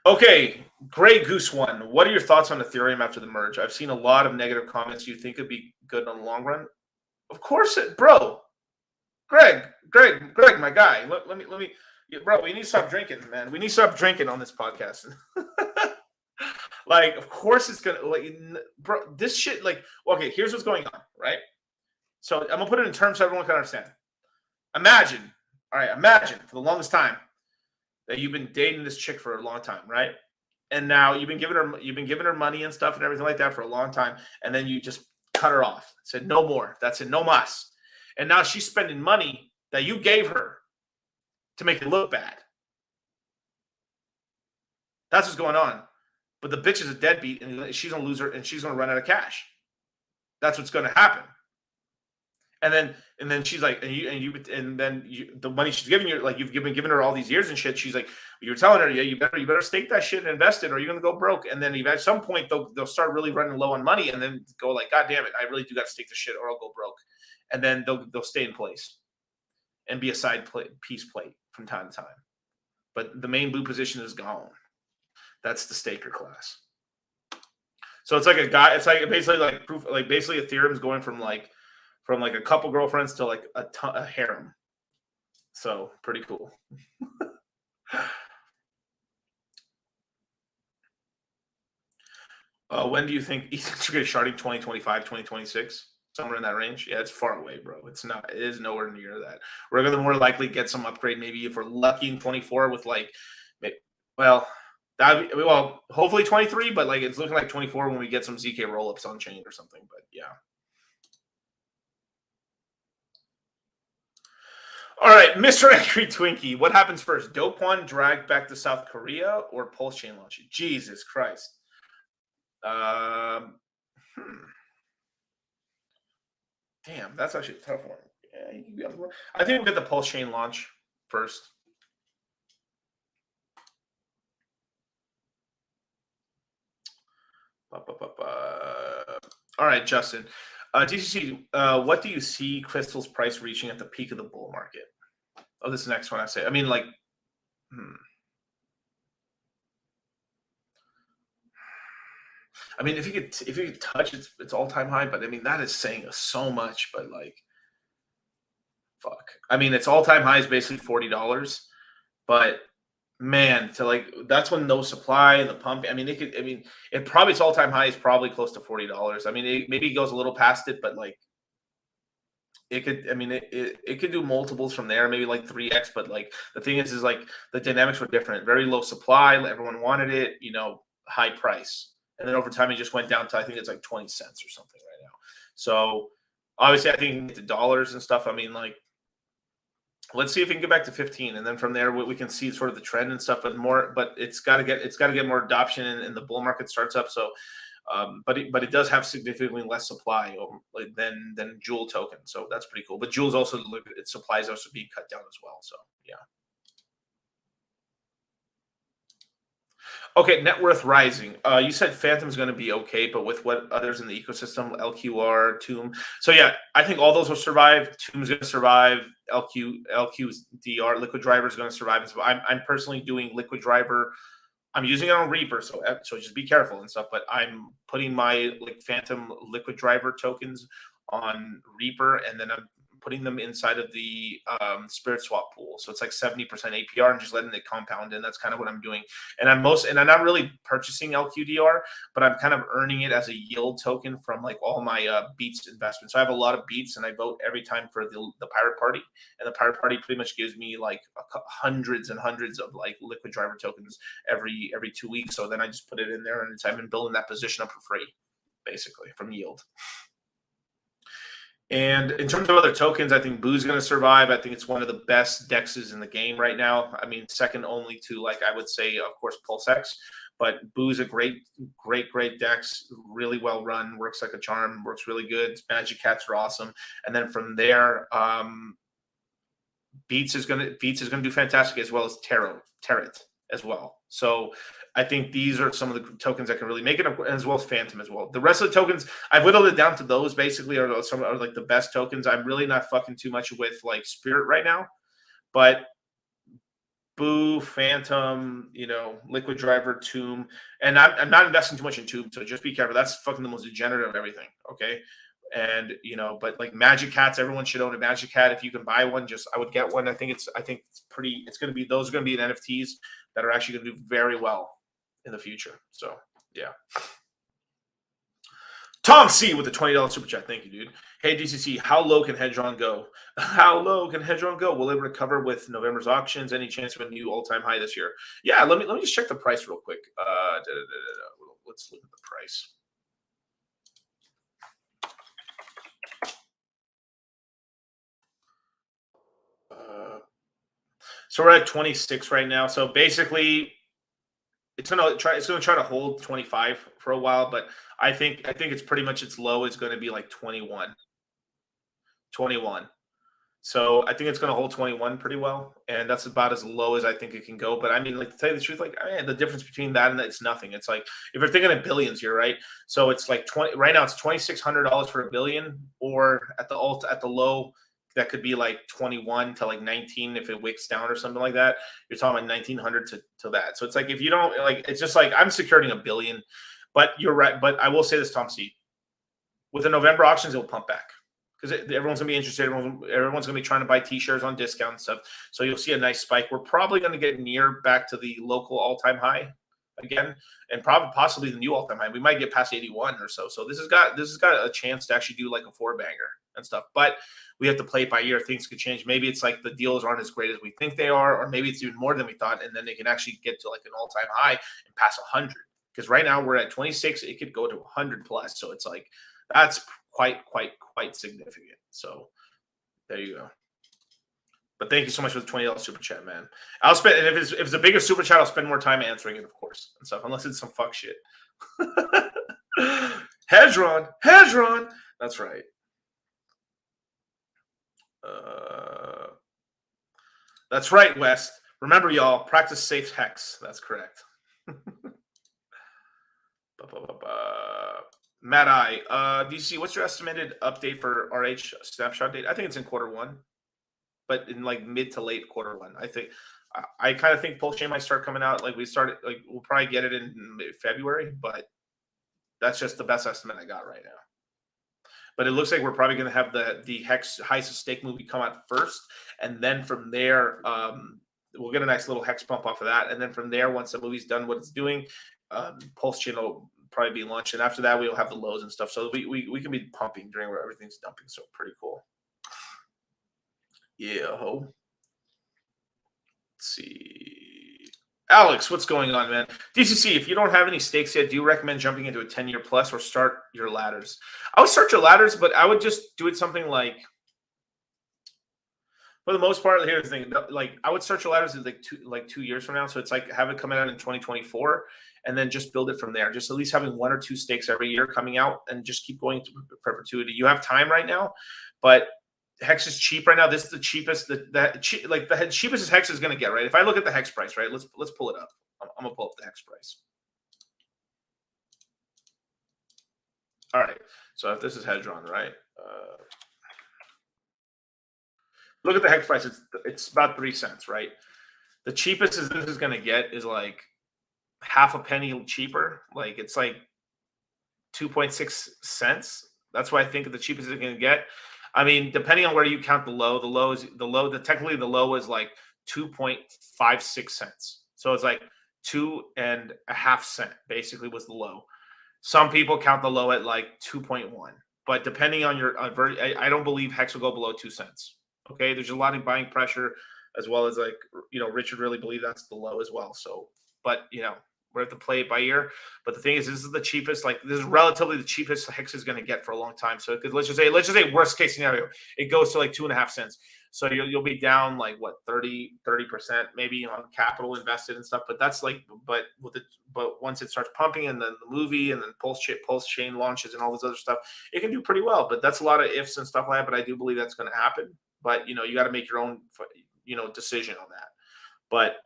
Speaker 2: Okay, Gray Goose One. What are your thoughts on Ethereum after the merge? I've seen a lot of negative comments. You think it'd be good in the long run? Of course it, bro. Greg, my guy. Let me, bro. We need to stop drinking, man. We need to stop drinking on this podcast. Like, of course it's gonna, like, bro. This shit, like, okay. Here's what's going on, right? So I'm gonna put it in terms so everyone can understand. Imagine for the longest time that you've been dating this chick for a long time, right? And now you've been giving her money and stuff and everything like that for a long time, and then you just cut her off. Said no more. That's it. No mas. And now she's spending money that you gave her to make it look bad. That's what's going on. But the bitch is a deadbeat, and she's gonna lose her, and she's gonna run out of cash. That's what's gonna happen. And then she's like, the money she's giving you, like you've been giving her all these years and shit. She's like, you're telling her, yeah, you better stake that shit and invest it, or you're gonna go broke. And then at some point they'll start really running low on money, and then go like, God damn it, I really do got to stake the shit, or I'll go broke. And then they'll stay in place and be a side piece plate from time to time. But the main blue position is gone. That's the staker class. So it's like a guy. It's like basically like proof. Like basically Ethereum's going from like a couple girlfriends to like a harem. So pretty cool. When do you think Ethan's going to starting 2025, 2026? Somewhere in that range? Yeah, it's far away, bro. It's not. It is nowhere near that. We're going to more likely get some upgrade, maybe if we're lucky in 24 with like, well, hopefully 23, but like it's looking like 24 when we get some ZK rollups on chain or something. But yeah. All right, Mr. Angry Twinkie. What happens first? Dokwon dragged back to South Korea or PulseChain launch? Jesus Christ. Damn, that's actually a tough one. Yeah, I think we'll get the PulseChain launch first. All right, Justin. DCC, what do you see Crystal's price reaching at the peak of the bull market? Oh, this next one I say. I mean, like, I mean, if you could touch its all-time high, but I mean that is saying so much. But like, fuck. I mean, its all-time high is basically $40, but man, to like that's when no supply and the pump. I mean, it probably its all-time high is probably close to $40. I mean, maybe it goes a little past it, but like it could. I mean, it could do multiples from there, maybe like 3x. But like the thing is like the dynamics were different. Very low supply, everyone wanted it. You know, high price, and then over time it just went down to I think it's like 20 cents or something right now. So obviously, I think the dollars and stuff. I mean, like. Let's see if we can get back to 15, and then from there we can see sort of the trend and stuff. But it's got to get more adoption, and the bull market starts up. So, but it does have significantly less supply than Jewel token, so that's pretty cool. But Jewel's also its supply is also being cut down as well. So yeah. Okay, net worth rising. You said Fantom's going to be okay, but with what others in the ecosystem, LQR, Tomb. So yeah, I think all those will survive. Tomb's going to survive. LQ's DR, Liquid Driver is going to survive as well. I'm personally doing Liquid Driver. I'm using it on Reaper, so just be careful and stuff. But I'm putting my Fantom Liquid Driver tokens on Reaper, and then I'm putting them inside of the Spirit Swap pool. So it's like 70% APR and just letting it compound in. That's kind of what I'm doing. And I'm not really purchasing LQDR, but I'm kind of earning it as a yield token from like all my Beats investments. So I have a lot of Beats, and I vote every time for the Pirate Party. And the Pirate Party pretty much gives me like hundreds and hundreds of like Liquid Driver tokens every 2 weeks. So then I just put it in there, and I've been building that position up for free, basically, from yield. And in terms of other tokens, I think Boo's going to survive. I think it's one of the best dexes in the game right now. I mean, second only to, like, I would say, of course, PulseX. But Boo's a great dex, really well run, works like a charm, works really good. Magic Cats are awesome. And then from there, Beats is gonna do fantastic, as well as Tarot as well. So I think these are some of the tokens that can really make it, as well as Fantom as well. The rest of the tokens, I've whittled it down to those basically are some are like the best tokens. I'm really not fucking too much with like Spirit right now, but Boo, Fantom, you know, Liquid Driver, Tomb, and I'm not investing too much in Tomb, so just be careful. That's fucking the most degenerate of everything. Okay. And you know, but like Magic Cats, everyone should own a Magic Cat. If you can buy one, I would get one. I think it's pretty. It's going to be those are going to be NFTs that are actually going to do very well in the future. So yeah. Tom C with the $20 super chat. Thank you, dude. Hey DCC, how low can Hedron go? How low can Hedron go? Will it recover with November's auctions? Any chance of a new all-time high this year? Yeah, let me just check the price real quick. Let's look at the price. So we're at 26 right now. So basically, it's gonna try to hold 25 for a while, but I think it's pretty much its low is going to be like 21. So I think it's going to hold 21 pretty well, and that's about as low as I think it can go. But I mean, like, to tell you the truth, like, I mean, the difference between that and it's nothing. It's like, if you're thinking in billions here, right? So it's like 20 right now. It's $2,600 for a billion, or at the low, that could be like 21 to like 19 if it wicks down or something like that. You're talking about 1900 to that. So it's like, if you don't like, it's just like I'm securing a billion. But you're right. But I will say this, Tom C. With the November auctions, it'll pump back, because everyone's gonna be interested. Everyone's gonna be trying to buy T-shares on discount and stuff. So you'll see a nice spike. We're probably gonna get near back to the local all-time high again, and probably possibly the new all-time high. We might get past 81 or so. So this has got a chance to actually do like a 4-banger and stuff. But we have to play it by ear. Things could change. Maybe it's like the deals aren't as great as we think they are, or maybe it's even more than we thought, and then they can actually get to like an all-time high and pass 100. Because right now we're at 26, it could go to 100 plus. So it's like, that's quite significant. So there you go. But thank you so much for the $20 super chat, man. I'll spend, and if it's a bigger super chat, I'll spend more time answering it, of course, and stuff, unless it's some fuck shit. Hedron. That's right. That's right, West. Remember, y'all, practice safe hex. That's correct. Matt I, DC, what's your estimated update for RH snapshot date? I think it's in Q1, but in like mid to late Q1. I kind of think PulseChain might start coming out. Like we'll probably get it in February, but that's just the best estimate I got right now. But it looks like we're probably going to have the Hex Heist of Stake movie come out first, and then from there, we'll get a nice little Hex pump off of that, and then from there, once the movie's done what it's doing, PulseChain will probably be launched, and after that, we'll have the lows and stuff. So we can be pumping during where everything's dumping. So pretty cool. Yeah, ho. Let's see. Alex, what's going on, man? DCC, if you don't have any stakes yet, do you recommend jumping into a 10-year plus or start your ladders? I would start your ladders, but I would just do it something like, for the most part, here's the thing. Like, I would start your ladders in like 2 years from now. So it's like, have it come out in 2024 and then just build it from there. Just at least having 1 or 2 stakes every year coming out and just keep going to perpetuity. You have time right now, but Hex is cheap right now. This is the cheapest the cheapest Hex is going to get, right? If I look at the Hex price, right? Let's pull it up. I'm going to pull up the Hex price. All right. So if this is Hedron, right? Look at the Hex price. It's about 3 cents, right? The cheapest this is going to get is like half a penny cheaper. Like, it's like 2.6 cents. That's what I think the cheapest it's going to get. I mean, depending on where you count the low, technically the low is like 2.56 cents. So it's like 2.5 cents basically was the low. Some people count the low at like 2.1, but depending on your, I don't believe Hex will go below 2 cents. Okay. There's a lot of buying pressure, as well as, like, you know, Richard really believe that's the low as well. So, but you know, we have to play it by ear. But the thing is, this is the cheapest. Like, this is relatively the cheapest Hex is going to get for a long time. So let's just say worst case scenario, it goes to like 2.5 cents. So you'll be down like what 30% maybe on capital invested and stuff. But that's like, but once it starts pumping, and then the movie, and then PulseChain launches and all this other stuff, it can do pretty well. But that's a lot of ifs and stuff like that. But I do believe that's going to happen. But you got to make your own decision on that. But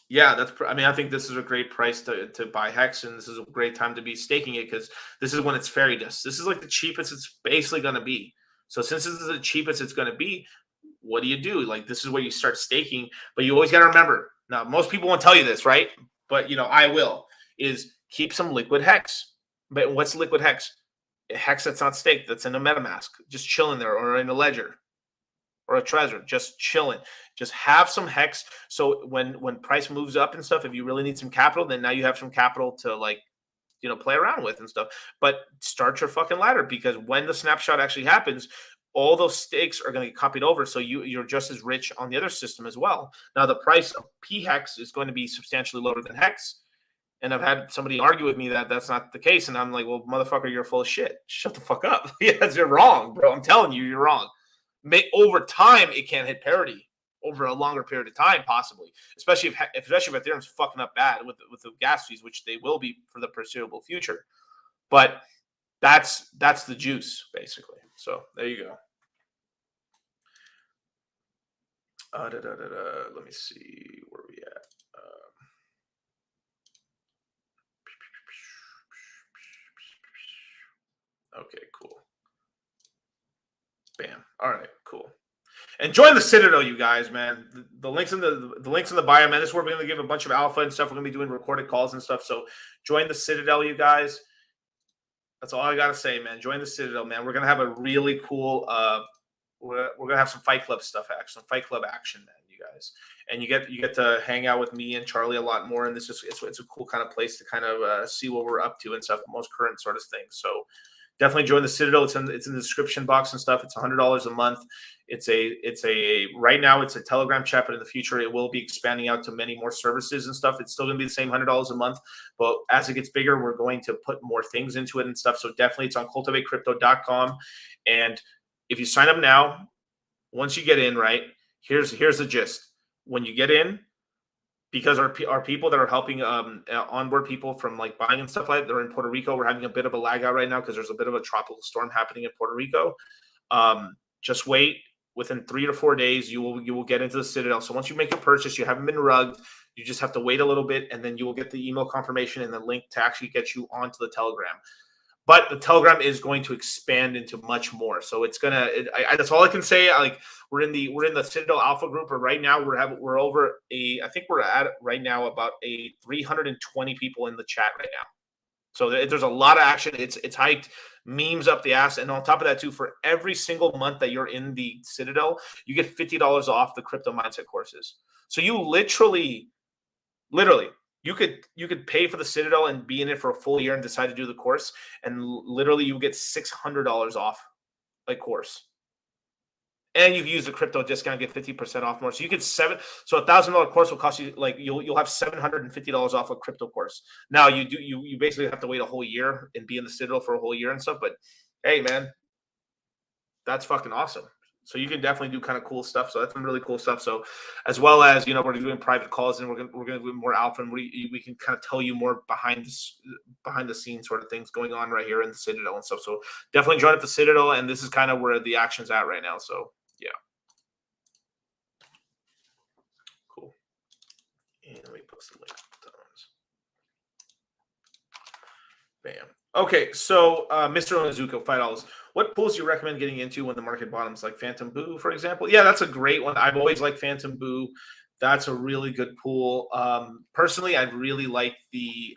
Speaker 2: yeah, I think this is a great price to buy Hex, and this is a great time to be staking it, because this is when it's fairy dust. This is like the cheapest it's basically going to be. So since this is the cheapest it's going to be, what do? Like, this is where you start staking, but you always got to remember. Now, most people won't tell you this, right? But I will. Is keep some liquid Hex. But what's liquid Hex? Hex that's not staked, that's in a MetaMask, just chilling there, or in a ledger, or a Trezor, just chilling. Just have some Hex. So when price moves up and stuff, if you really need some capital, then now you have some capital to play around with and stuff. But start your fucking ladder, because when the snapshot actually happens, all those stakes are going to get copied over. So you're just as rich on the other system as well. Now the price of P Hex is going to be substantially lower than Hex. And I've had somebody argue with me that that's not the case. And I'm like, well, motherfucker, you're full of shit. Shut the fuck up. Yes, you're wrong, bro. I'm telling you, you're wrong. Over time, it can hit parity over a longer period of time, possibly. Especially if Ethereum's fucking up bad with the gas fees, which they will be for the foreseeable future. But that's the juice, basically. So there you go. Let me see where we at. Okay, cool. Bam. All right, cool. And join the Citadel, you guys, man. The links in the bio, man. This is where we're going to give a bunch of alpha and stuff. We're going to be doing recorded calls and stuff. So join the Citadel, you guys. That's all I got to say, man. Join the Citadel, man. We're going to have a really cool we're going to have some Fight Club stuff, some Fight Club action, man, you guys. And you get to hang out with me and Charlie a lot more, and it's a cool kind of place to kind of see what we're up to and stuff, most current sort of things. So definitely join the Citadel. It's in the description box and stuff. It's $100 a month. Right now it's a Telegram chat, but in the future it will be expanding out to many more services and stuff. It's still going to be the same $100 a month, but as it gets bigger, we're going to put more things into it and stuff. So definitely, it's on cultivatecrypto.com. And if you sign up now, once you get in, right, here's the gist. When you get in, because our people that are helping onboard people from like buying and stuff like that, they're in Puerto Rico. We're having a bit of a lag out right now because there's a bit of a tropical storm happening in Puerto Rico. Just wait. Within 3 to 4 days, you will get into the Citadel. So once you make a purchase, you haven't been rugged. You just have to wait a little bit, and then you will get the email confirmation and the link to actually get you onto the Telegram. But the Telegram is going to expand into much more. So it's gonna. That's all I can say. Like, we're in the Citadel Alpha group, but right now we're over I think we're at right now about 320 people in the chat right now. So there's a lot of action. It's hyped, memes up the ass, and on top of that too, for every single month that you're in the Citadel, you get $50 off the crypto mindset courses. So you literally. You could pay for the Citadel and be in it for a full year and decide to do the course, and literally you get $600 off a course. And you can use the crypto discount, get 50% off more. So you get so $1,000 course will cost you you'll have $750 off a crypto course. Now you basically have to wait a whole year and be in the Citadel for a whole year and stuff. But hey, man, that's fucking awesome. So you can definitely do kind of cool stuff. So that's some really cool stuff. So as well as, we're doing private calls, and we're gonna do more alpha, and we can kind of tell you more behind the scenes sort of things going on right here in the Citadel and stuff. So definitely join up the Citadel, and this is kind of where the action's at right now. So yeah, cool. And let me post the link. Bam. Okay, so Mr. Onizuka, $5. What pools do you recommend getting into when the market bottoms, like Fantom Boo, for example? Yeah, that's a great one. I've always liked Fantom Boo. That's a really good pool. Personally, I really like the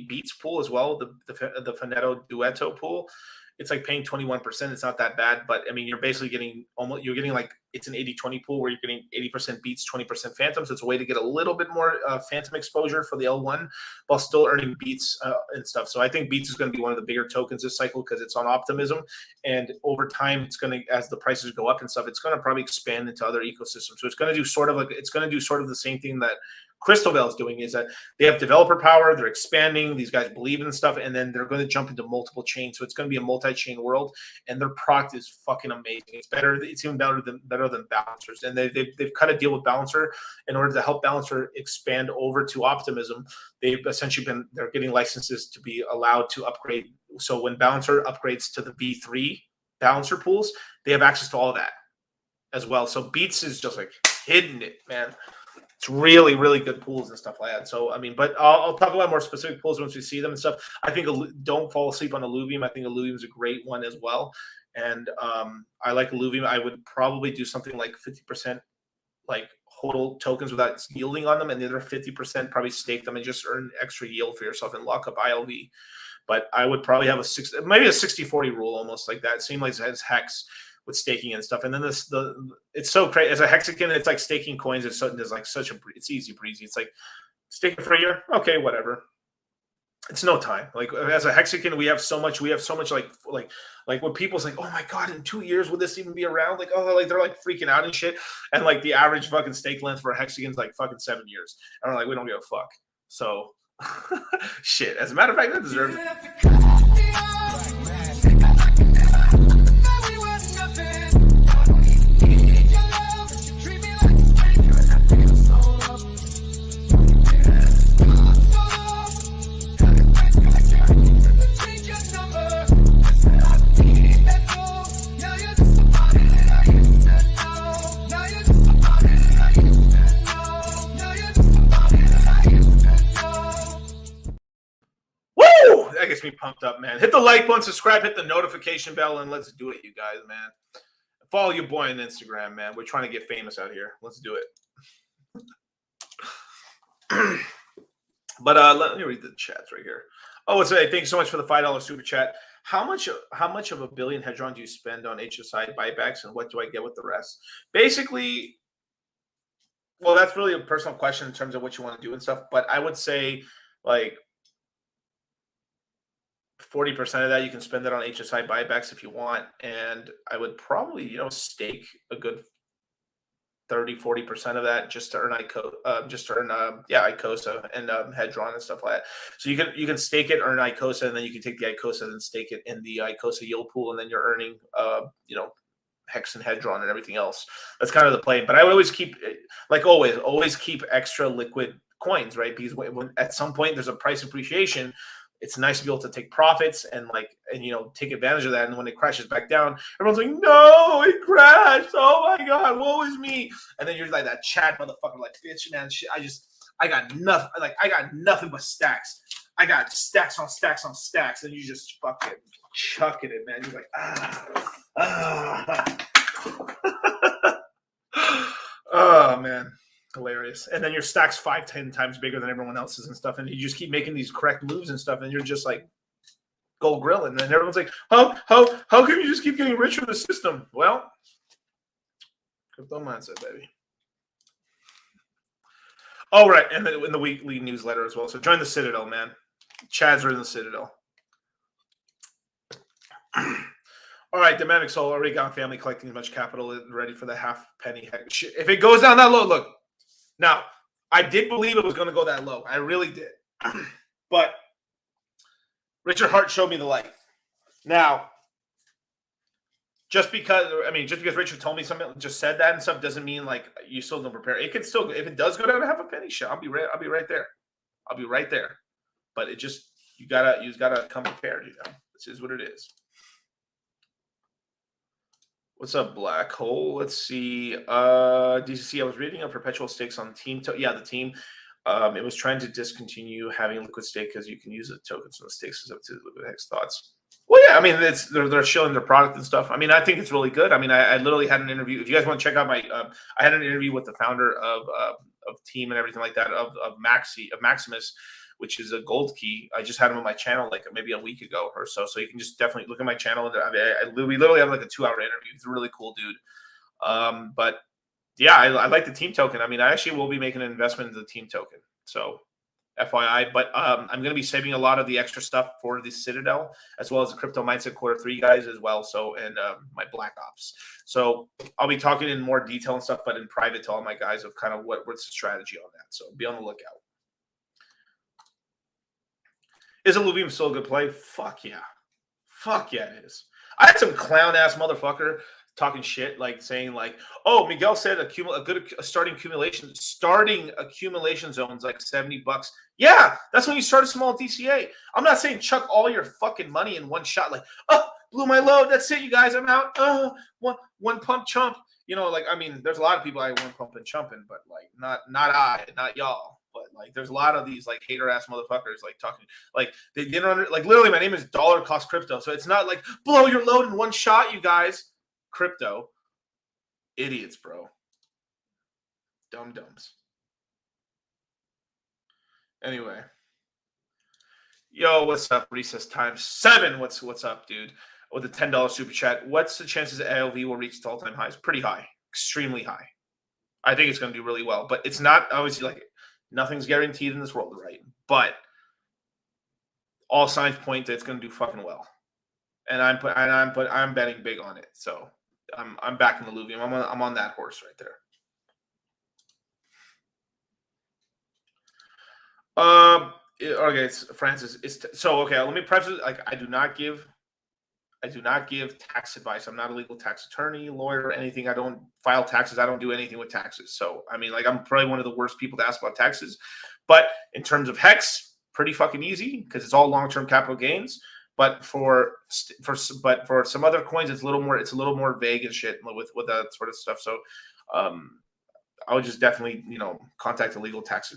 Speaker 2: Beats pool as well, the Finetto Duetto pool. it's like paying 21%. It's not that bad, but I mean, you're basically getting you're getting like, it's an 80-20 pool where you're getting 80% beats, 20% phantoms. So it's a way to get a little bit more phantom exposure for the L1 while still earning beats and stuff. So I think beats is going to be one of the bigger tokens this cycle because it's on optimism. And over time, it's going to, as the prices go up and stuff, it's going to probably expand into other ecosystems. So it's going to do sort of like, it's going to do sort of the same thing that Crystal Vale is doing, is that they have developer power, they're expanding, these guys believe in stuff, and then they're going to jump into multiple chains. So it's going to be a multi-chain world, and their product is fucking amazing. It's better, it's even better than Balancers. And they've cut a deal with Balancer in order to help Balancer expand over to Optimism. They've essentially they're getting licenses to be allowed to upgrade. So when Balancer upgrades to the V3 Balancer pools, they have access to all of that as well. So Beats is just like hitting it, man. It's really, really good pools and stuff like that. So, I mean, but I'll talk about more specific pools once we see them and stuff. I think don't fall asleep on Illuvium. I think Illuvium is a great one as well. And I like Illuvium. I would probably do something like 50% like HODL tokens without yielding on them. And the other 50% probably stake them and just earn extra yield for yourself and lock up ILV. But I would probably have maybe a 60-40 rule almost like that. It seems like it has Hex with staking and stuff, and then it's so crazy as a hexagon. It's like staking coins. It's easy breezy. It's like staking for a year, okay, whatever. It's no time. Like as a hexagon, we have so much like when people's like, oh my god, in 2 years will this even be around? Like, oh, like they're like freaking out and shit. And like the average fucking stake length for a hexagon is like fucking 7 years, and we're like, we don't give a fuck. So shit. As a matter of fact, that deserves it. That gets me pumped up, man. Hit the like button, subscribe, hit the notification bell, and let's do it, you guys, man. Follow your boy on Instagram, man. We're trying to get famous out here. Let's do it. But let me read the chats right here. Oh, it's thank you so much for the $5 super chat. How much of a billion Hedron do you spend on HSI buybacks, and what do I get with the rest? Basically, well, that's really a personal question in terms of what you want to do and stuff. But I would say like 40% of that you can spend it on HSI buybacks if you want, and I would probably stake a good 30-40% of that just to earn Icosa and Hedron and stuff like that. So you can stake it, earn Icosa, and then you can take the Icosa and stake it in the Icosa yield pool, and then you're earning Hex and Hedron and everything else. That's kind of the play. But I would always keep, like always keep extra liquid coins, right? Because when at some point there's a price appreciation, it's nice to be able to take profits and take advantage of that. And when it crashes back down, everyone's like, "No, it crashed! Oh my god, woe is me!" And then you're like that Chad motherfucker, like, "Bitch, man, shit, I got nothing. Like, I got nothing but stacks. I got stacks on stacks on stacks," and you just fucking chucking it, man. You're like, oh man. Hilarious. And then your stack's 5-10 times bigger than everyone else's and stuff, and you just keep making these correct moves and stuff, and you're just like gold grilling. And then everyone's like, how can you just keep getting richer in the system? Well, crypto mindset, baby. Oh, right. And then in the weekly newsletter as well. So join the Citadel, man. Chads are in the Citadel. All right, Dynamic Soul already got family collecting as much capital ready for the half penny. If it goes down that low, look. Now, I did believe it was going to go that low. I really did. But Richard Hart showed me the light. Now, just because Richard told me something, just said that and stuff, doesn't mean like you still don't prepare. It can still, if it does go down to half a penny, shit, I'll be right there. I'll be right there. But it just, you gotta come prepared. This is what it is. What's up, Black Hole? Let's see. DCC, I was reading a perpetual stakes on Team. The Team. It was trying to discontinue having liquid stake because you can use the tokens from the stakes. Up to Liquid Hex thoughts. Well, yeah, I mean, they're showing their product and stuff. I mean, I think it's really good. I mean, I literally had an interview. If you guys want to check out my, I had an interview with the founder of Team and everything like that of Maximus, which is a gold key. I just had him on my channel like maybe a week ago or so. So you can just definitely look at my channel. I mean, we literally have like a 2-hour interview. He's a really cool dude. But yeah, I like the team token. I mean, I actually will be making an investment in the team token. So FYI, but I'm going to be saving a lot of the extra stuff for the Citadel, as well as the Crypto Mindset Q3 guys as well. So, and my Black Ops. So I'll be talking in more detail and stuff, but in private to all my guys of kind of what's the strategy on that. So be on the lookout. Is Illuvium still a good play? Fuck yeah. Fuck yeah, it is. I had some clown ass motherfucker talking shit, like saying like, "Oh, Miguel said a good starting accumulation zone's like $70." Yeah, that's when you start a small DCA. I'm not saying chuck all your fucking money in one shot. Like, oh, blew my load. That's it, you guys. I'm out. One pump chump. You know, like I mean, there's a lot of people I one pump and chumping, but like not y'all. But like, there's a lot of these like hater ass motherfuckers like talking like they didn't like literally. My name is Dollar Cost Crypto, so it's not like blow your load in one shot, you guys. Crypto idiots, bro. Dum-dums. Anyway. Yo, what's up? Recess times 7. What's up, dude? With the $10 super chat. What's the chances that ALV will reach its all-time highs? Pretty high. Extremely high. I think it's going to do really well. But it's not obviously like nothing's guaranteed in this world, right? But all signs point that it's going to do fucking well. And I'm betting big on it. So I'm back in the Illuvium. I'm on that horse right there. Okay, it's Francis. So okay. Let me preface it. Like, I do not give tax advice. I'm not a legal tax attorney, lawyer, or anything. I don't file taxes. I don't do anything with taxes. So I mean, like, I'm probably one of the worst people to ask about taxes. But in terms of Hex, pretty fucking easy because it's all long-term capital gains. But for some other coins, it's a little more vague and shit with that sort of stuff. So I would just definitely contact a legal tax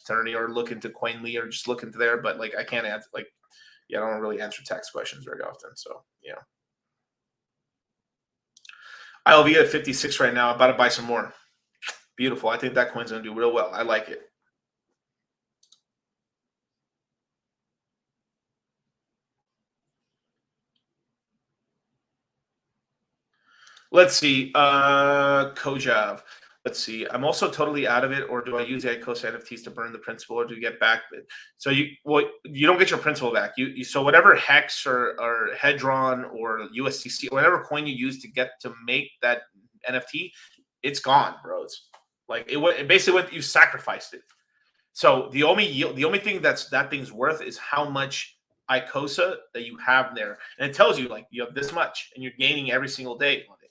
Speaker 2: attorney or look into Coinly or just look into there. But like I can't answer I don't really answer tax questions very often. So yeah, ILV at 56 right now. I'm about to buy some more. Beautiful. I think that coin's gonna do real well. I like it. Let's see. Kojav. Let's see. I'm also totally out of it, or do I use the Icosa Nfts to burn the principal, or do you get back? So you don't get your principal back. So whatever Hex or Hedron or USDC, whatever coin you use to get to make that NFT, it's gone, bros. Like it basically you sacrificed it. So the only thing that thing's worth is how much Icosa that you have there, and it tells you like you have this much, and you're gaining every single day on it.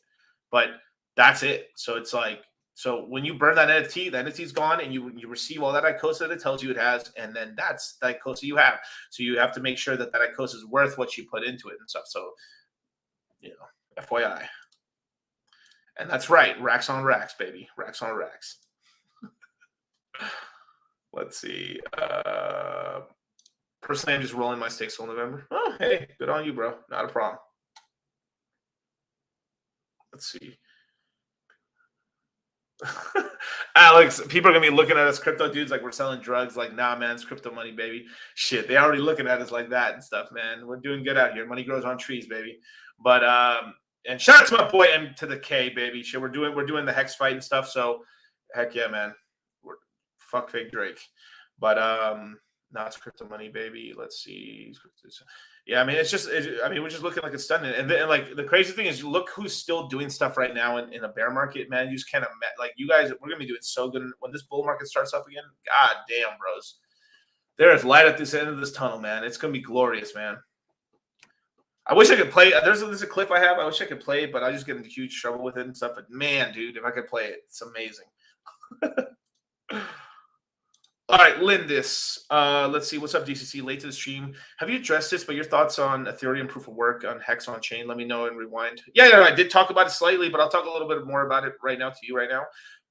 Speaker 2: But that's it. So it's like, so when you burn that NFT, the NFT's gone, and you receive all that Icosa that it tells you it has, and then that's the Icosa you have. So you have to make sure that Icosa is worth what you put into it and stuff. So, FYI. And that's right, racks on racks, baby, racks on racks. Let's see. Personally, I'm just rolling my stakes till November. Oh, hey, good on you, bro. Not a problem. Let's see. Alex, people are gonna be looking at us crypto dudes like we're selling drugs. Like, nah, man, it's crypto money, baby. Shit, they already looking at us like that and stuff, man. We're doing good out here. Money grows on trees, baby. But and shout out to my boy M to the K, baby. Shit, we're doing the Hex fight and stuff. So heck yeah, man. Fuck fake Drake. But no, it's crypto money, baby. Let's see. Yeah, I mean, we're just looking like it's stunning. And then, like, the crazy thing is, look who's still doing stuff right now in a bear market, man. You just kind of like, you guys, we're gonna be doing so good when this bull market starts up again. God damn, bros, there is light at this end of this tunnel, man. It's gonna be glorious, man. I wish I could play. There's a clip I have. I wish I could play it, but I just get into huge trouble with it and stuff. But man, dude, if I could play it, it's amazing. All right, Lindis. Let's see. What's up, DCC? Late to the stream. Have you addressed this? But your thoughts on Ethereum proof of work on Hex on chain? Let me know and rewind. Yeah, I did talk about it slightly, but I'll talk a little bit more about it right now to you right now.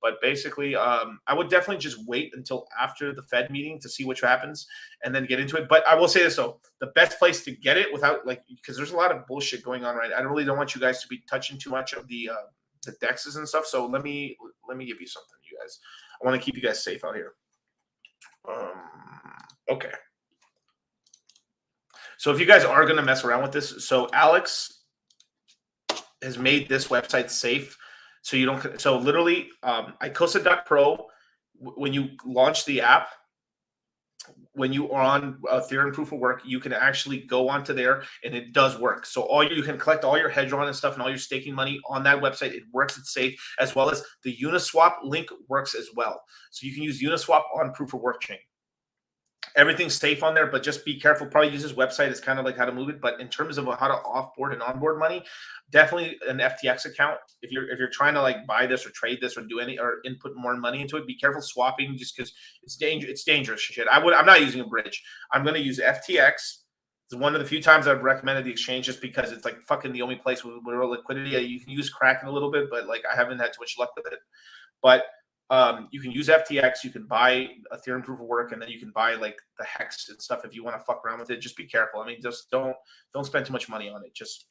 Speaker 2: But basically, I would definitely just wait until after the Fed meeting to see which happens and then get into it. But I will say this though: the best place to get it without because there's a lot of bullshit going on, right? I really don't want you guys to be touching too much of the dexes and stuff. So let me give you something, you guys. I want to keep you guys safe out here. Okay. So if you guys are going to mess around with this, so Alex has made this website safe. So you don't, so literally Icosa.pro, when you launch the app, when you are on Ethereum proof of work, you can actually go onto there and it does work. So you can collect all your Hedron and stuff and all your staking money on that website. It works, it's safe, as well as the Uniswap link works as well. So you can use Uniswap on proof of work chain. Everything's safe on there, but just be careful. Probably use this website as kind of like how to move it. But in terms of how to offboard and onboard money, definitely an FTX account. If you're trying to like buy this or trade this or do any or input more money into it, be careful swapping just because it's dangerous shit. I'm not using a bridge. I'm going to use FTX. It's one of the few times I've recommended the exchange just because it's like fucking the only place with real liquidity. You can use Kraken a little bit, but like I haven't had too much luck with it. But you can use FTX, you can buy Ethereum proof of work, and then you can buy like the hex and stuff if you want to fuck around with it. Just be careful. I mean, just don't spend too much money on it. Just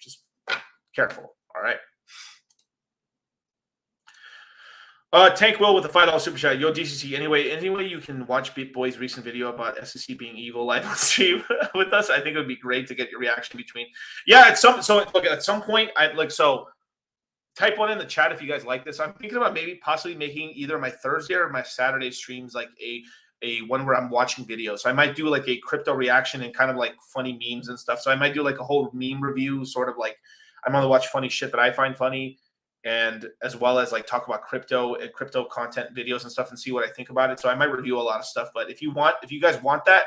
Speaker 2: careful. All right. Tank Will with the $5 super chat. Yo, DCC. Anyway, you can watch BitBoy's recent video about SEC being evil live on stream with us. I think it would be great to get your reaction between. Yeah, at some point, type one in the chat if you guys like this. I'm thinking about possibly making either my Thursday or my Saturday streams like a one where I'm watching videos. So I might do like a crypto reaction and kind of like funny memes and stuff. So I might do like a whole meme review, sort of like I'm gonna watch funny shit that I find funny, and as well as like talk about crypto and crypto content videos and stuff and see what I think about it. So I might review a lot of stuff. But if you guys want that,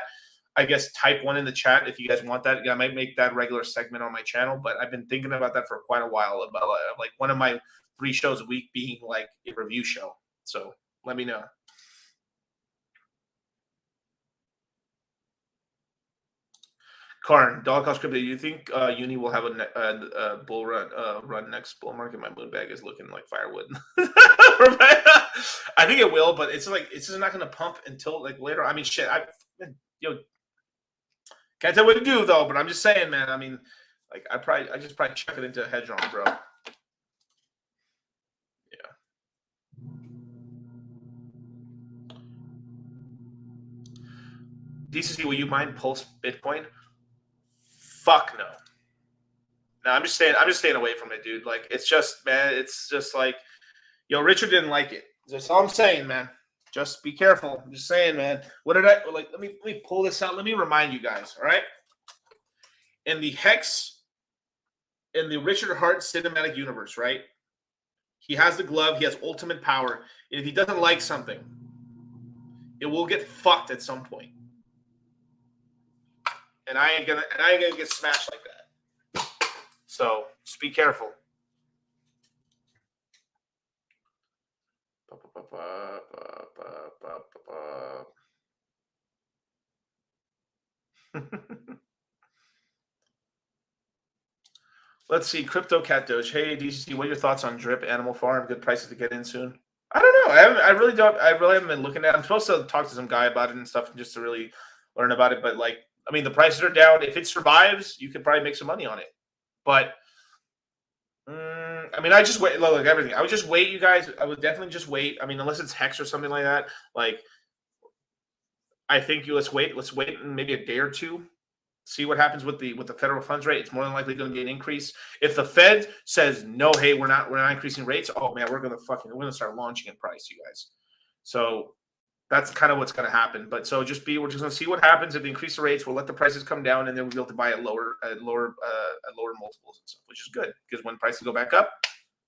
Speaker 2: I guess type one in the chat if you guys want that. I might make that regular segment on my channel, but I've been thinking about that for quite a while, about like one of my 3 shows a week being like a review show. So let me know. Karn, dollar cost crypto. Do you think Uni will have a bull run next bull market? My moon bag is looking like firewood. I think it will, but it's just not going to pump until like later. I mean, shit. Can't tell what to do though, but I'm just saying, man. I mean, like I just check it into Hedron, bro. Yeah. DCC, will you mind Pulse Bitcoin? Fuck no. No, I'm just staying away from it, dude. Like it's just, man, it's just like, Richard didn't like it. That's all I'm saying, man. Just be careful. I'm just saying, man. What did I like? Let me pull this out. Let me remind you guys. All right. In the Hex, in the Richard Hart cinematic universe, right? He has the glove. He has ultimate power. And if he doesn't like something, it will get fucked at some point. And I ain't gonna get smashed like that. So just be careful. Let's see. Crypto Cat Doge. Hey, DCC, what are your thoughts on Drip Animal Farm? Good prices to get in soon. I don't know. I really haven't been looking at it. I'm supposed to talk to some guy about it and stuff just to really learn about it. But like, I mean, the prices are down. If it survives, you could probably make some money on it. But I mean, I just wait. Look, everything. I would just wait, you guys. I would definitely just wait. I mean, unless it's Hex or something like that. Like, I think let's wait. Let's wait maybe a day or two. See what happens with the federal funds rate. It's more than likely going to be an increase. If the Fed says no, hey, we're not increasing rates. Oh man, we're going to start launching in price, you guys. So that's kind of what's going to happen. But we're just going to see what happens. If they increase the rates, we'll let the prices come down, and then we'll be able to buy at lower multiples and stuff, which is good because when prices go back up,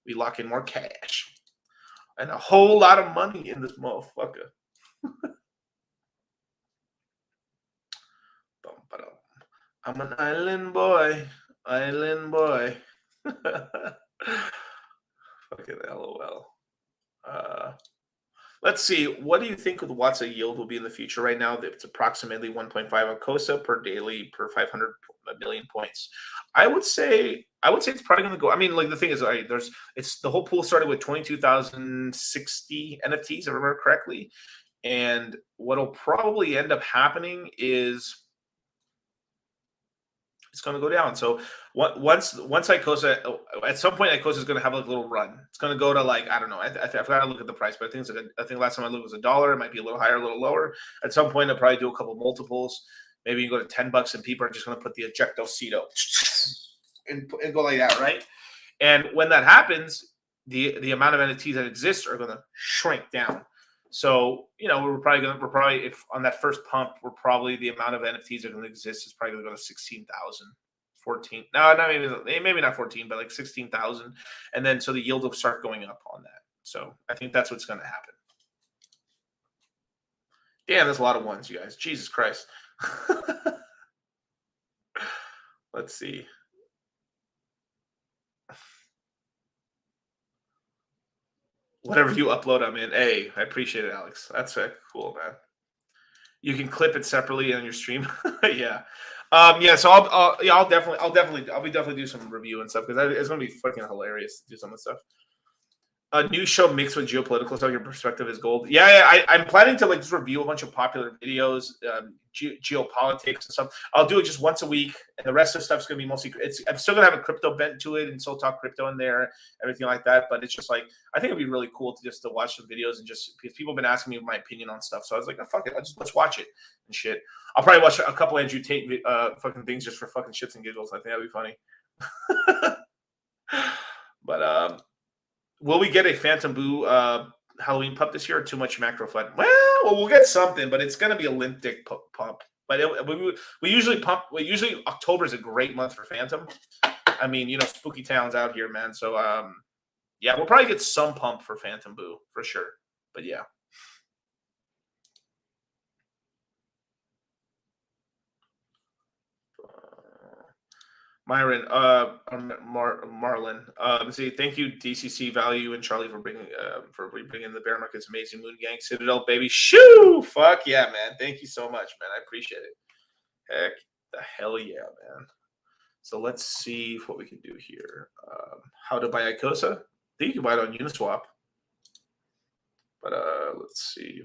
Speaker 2: we lock in more cash and a whole lot of money in this motherfucker. I'm an island boy. Fucking LOL. Let's see. What do you think with Watsa yield will be in the future? Right now, it's approximately 1.5 Icosa per daily per 500 million points. I would say it's probably going to go. I mean, like the thing is, it's the whole pool started with 22,060 NFTs, if I remember correctly, and what'll probably end up happening is it's going to go down. So once Icosa, at some point, Icosa is going to have like a little run. It's going to go to like, I don't know. I forgot to look at the price, but I think I think last time I looked was $1. It might be a little higher, a little lower. At some point, I'll probably do a couple multiples. Maybe you go to $10 and people are just going to put the ejectocito and go like that, right? And when that happens, the amount of NFTs that exist are going to shrink down. So, you know, we're probably if on that first pump, we're probably the amount of NFTs that are going to exist is probably going to go to 16,000, 14. No, not maybe not 14, but like 16,000. And then so the yield will start going up on that. So I think that's what's going to happen. Damn, that's a lot of ones, you guys. Jesus Christ. Let's see. Whatever you upload, I'm in. Hey, I appreciate it, Alex. That's cool, man. You can clip it separately on your stream. Yeah. Yeah. So I'll definitely do some review and stuff because it's gonna be fucking hilarious to do some of the stuff. A new show mixed with geopolitical stuff. Your perspective is gold. Yeah. I'm planning to like just review a bunch of popular videos, geopolitics and stuff. I'll do it just once a week, and the rest of the stuff's gonna be mostly. I'm still gonna have a crypto bent to it, and still talk crypto in there, everything like that. But it's just like I think it'd be really cool to watch some videos and just because people have been asking me my opinion on stuff. So I was like, oh, fuck it, let's watch it and shit. I'll probably watch a couple Andrew Tate fucking things just for fucking shits and giggles. I think that'd be funny. But will we get a Fantom Boo Halloween pup this year or too much macro flood? Well, we'll get something, but it's going to be a limp dick pump. But we usually pump. Usually October is a great month for Fantom. I mean, you know, spooky town's out here, man. So yeah, we'll probably get some pump for Fantom Boo for sure. But yeah. Myron, Marlon, see, thank you, DCC Value and Charlie for bringing the bear market's amazing moon gang Citadel baby. Shoo, fuck yeah, man! Thank you so much, man. I appreciate it. Heck, the hell yeah, man. So let's see what we can do here. How to buy Icosa? I think you can buy it on Uniswap, but let's see.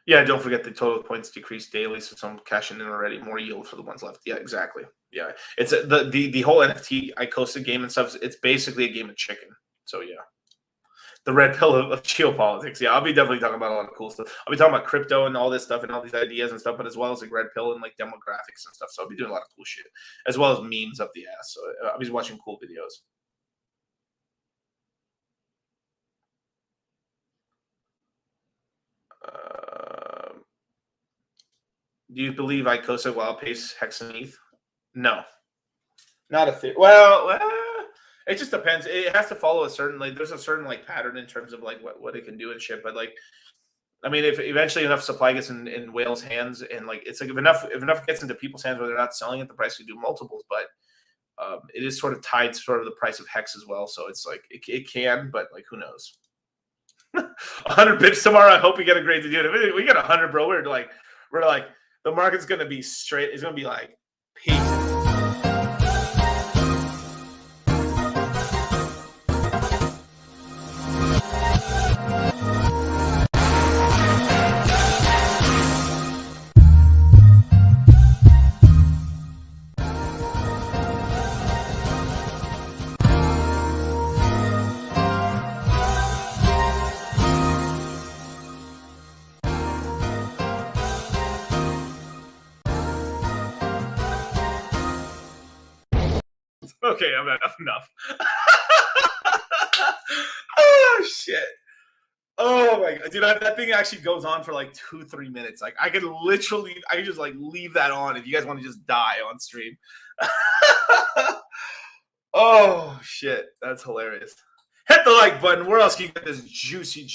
Speaker 2: Yeah, don't forget the total points decrease daily, so some cashing in already. More yield for the ones left. Yeah, exactly. Yeah, it's the whole NFT Icosa game and stuff. It's basically a game of chicken. So yeah, the red pill of geopolitics. Yeah, I'll be definitely talking about a lot of cool stuff. I'll be talking about crypto and all this stuff and all these ideas and stuff, but as well as like red pill and like demographics and stuff. So I'll be doing a lot of cool shit as well as memes up the ass. So I'll be watching cool videos. Do you believe Icosa will outpace Hex and ETH? No, not a theory. Well, it just depends. It has to follow a certain like. There's a certain like pattern in terms of like what it can do and shit. But like, I mean, if eventually enough supply gets in whales' hands and like it's like if enough gets into people's hands where they're not selling it, the price could do multiples. But it is sort of tied to sort of the price of Hex as well. So it's like it can, but like who knows? 100 bips tomorrow. I hope we get a great to do it. If we get 100, bro. We're like the market's gonna be straight. It's gonna be like peak. Okay, I'm enough. Oh shit. Oh my god, dude, that thing actually goes on for like 2-3 minutes. Like I could just like leave that on if you guys want to just die on stream. Oh shit, that's hilarious. Hit the like button. Where else can you get this juicy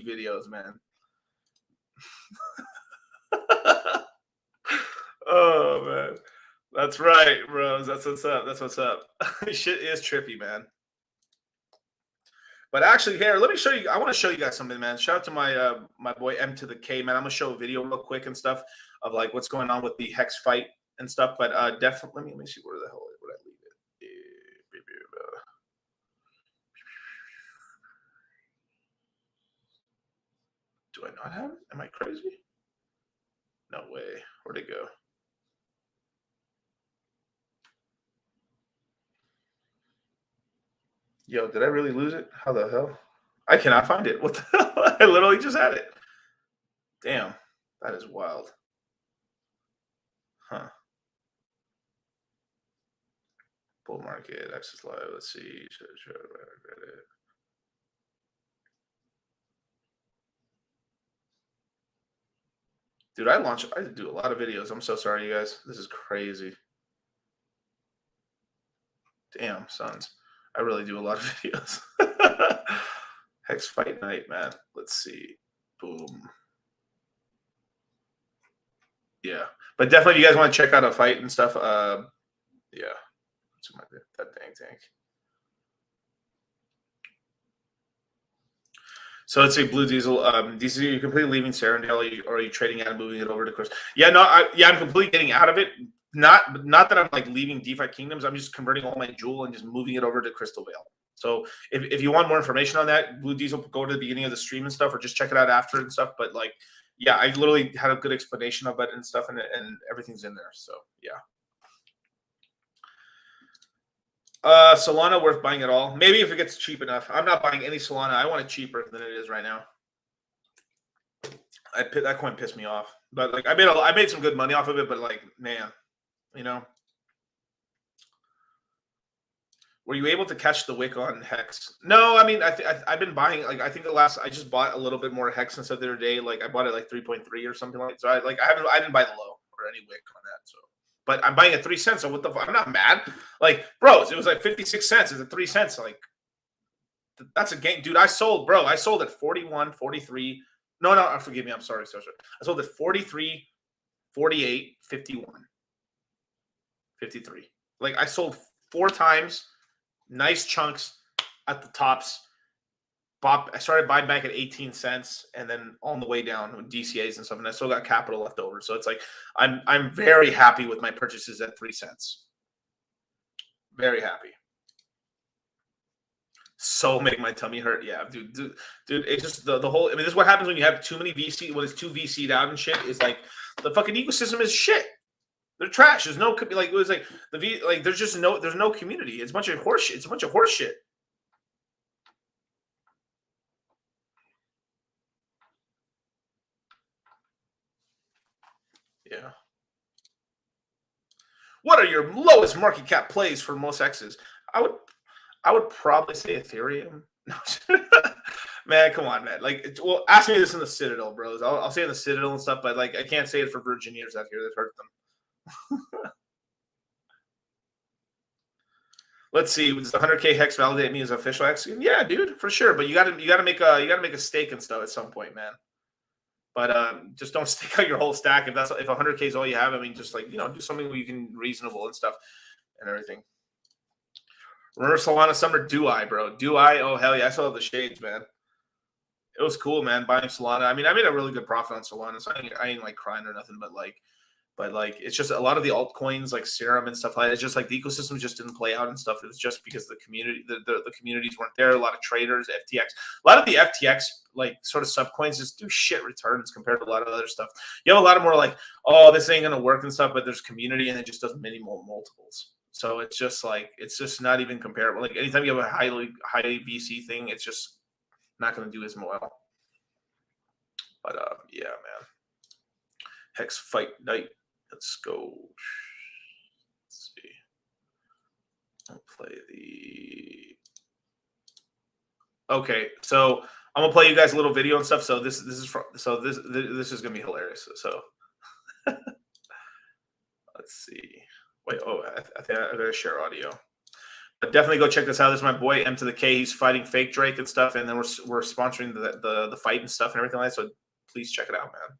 Speaker 2: videos, man? Oh man. That's right, bros. That's what's up. That's what's up. Shit is trippy, man. But actually, here, let me show you. I want to show you guys something, man. Shout out to my my boy M to the K, man. I'm gonna show a video real quick and stuff of like what's going on with the Hex fight and stuff. But definitely, let me see where the hell would I leave it. Do I not have it? Am I crazy? No way. Where'd it go? Yo, did I really lose it? How the hell? I cannot find it. What the hell? I literally just had it. Damn, that is wild. Huh. Bull market, access live. Let's see. Dude, I do a lot of videos. I'm so sorry, you guys. This is crazy. Damn, sons. I really do a lot of videos. Hex fight night, man. Let's see. Boom. Yeah. But definitely if you guys want to check out a fight and stuff, yeah. That dang tank. So let's say Blue Diesel. DC, you're completely leaving Serendale, or are you trading out and moving it over to Chris? Yeah, no, I'm completely getting out of it. Not that I'm like leaving DeFi Kingdoms. I'm just converting all my jewel and just moving it over to Crystal Vale. So if you want more information on that, Blue Diesel, go to the beginning of the stream and stuff, or just check it out after and stuff. But like, yeah, I literally had a good explanation of it and stuff, and everything's in there. So yeah. Solana worth buying at all? Maybe if it gets cheap enough. I'm not buying any Solana. I want it cheaper than it is right now. That coin pissed me off. But like, I made some good money off of it. But like, man, you know, were you able to catch the wick on Hex? No, I mean, I've been buying. Like, I think I just bought a little bit more Hex and stuff the other day. Like, I bought it like 3.3 or something like that. So I didn't buy the low or any wick on that. So. But I'm buying at 3 cents. So what the fuck? I'm not mad. Like, bros, it was like 56 cents. It's at 3 cents. Like, that's a game. Dude, I sold at 41, 43. No, forgive me. I'm sorry. I sold at 43, 48, 51, 53. Like, I sold 4 times, nice chunks at the tops. I started buying back at 18 cents, and then on the way down with DCAs and stuff, and I still got capital left over. So it's like I'm very happy with my purchases at 3 cents. Very happy. So make my tummy hurt. Yeah, dude. It's just the whole. I mean, this is what happens when you have too many VC. When it's too VC'd out and shit. Is like the fucking ecosystem is shit. They're trash. There's no like it was like there's no community. It's a bunch of horse shit. It's a bunch of horse shit. Yeah. What are your lowest market cap plays for most X's? I would probably say Ethereum. Man, come on, man. Like, well, ask me this in the Citadel, bros. I'll say in the Citadel and stuff, but like, I can't say it for Virginians out here that hurt them. Let's see. Does the 100K hex validate me as official X? Yeah, dude, for sure. But you gotta make a stake and stuff at some point, man. But just don't stake out your whole stack if 100K is all you have. I mean, just like, do something where you can reasonable and stuff and everything. Remember Solana Summer? Do I, bro? Do I? Oh hell yeah! I still have the shades, man. It was cool, man. Buying Solana. I mean, I made a really good profit on Solana, so I ain't like crying or nothing. But like, it's just a lot of the altcoins, like Serum and stuff like that. It's just like the ecosystem just didn't play out and stuff. It was just because the community, the communities weren't there. A lot of traders, FTX, a lot of the FTX like sort of subcoins just do shit returns compared to a lot of other stuff. You have a lot of more like, oh, this ain't gonna work and stuff, but there's community and it just does many more multiples. So it's just not even comparable. Like anytime you have a high VC thing, it's just not going to do as well. But yeah, man. Hex fight night. Let's go. Let's see. I'll play the. Okay, so I'm gonna play you guys a little video and stuff. So this is gonna be hilarious. So let's see. Wait, I think I gotta share audio. But definitely go check this out. This is my boy M to the K. He's fighting fake Drake and stuff, and then we're sponsoring the fight and stuff and everything like that. So please check it out, man.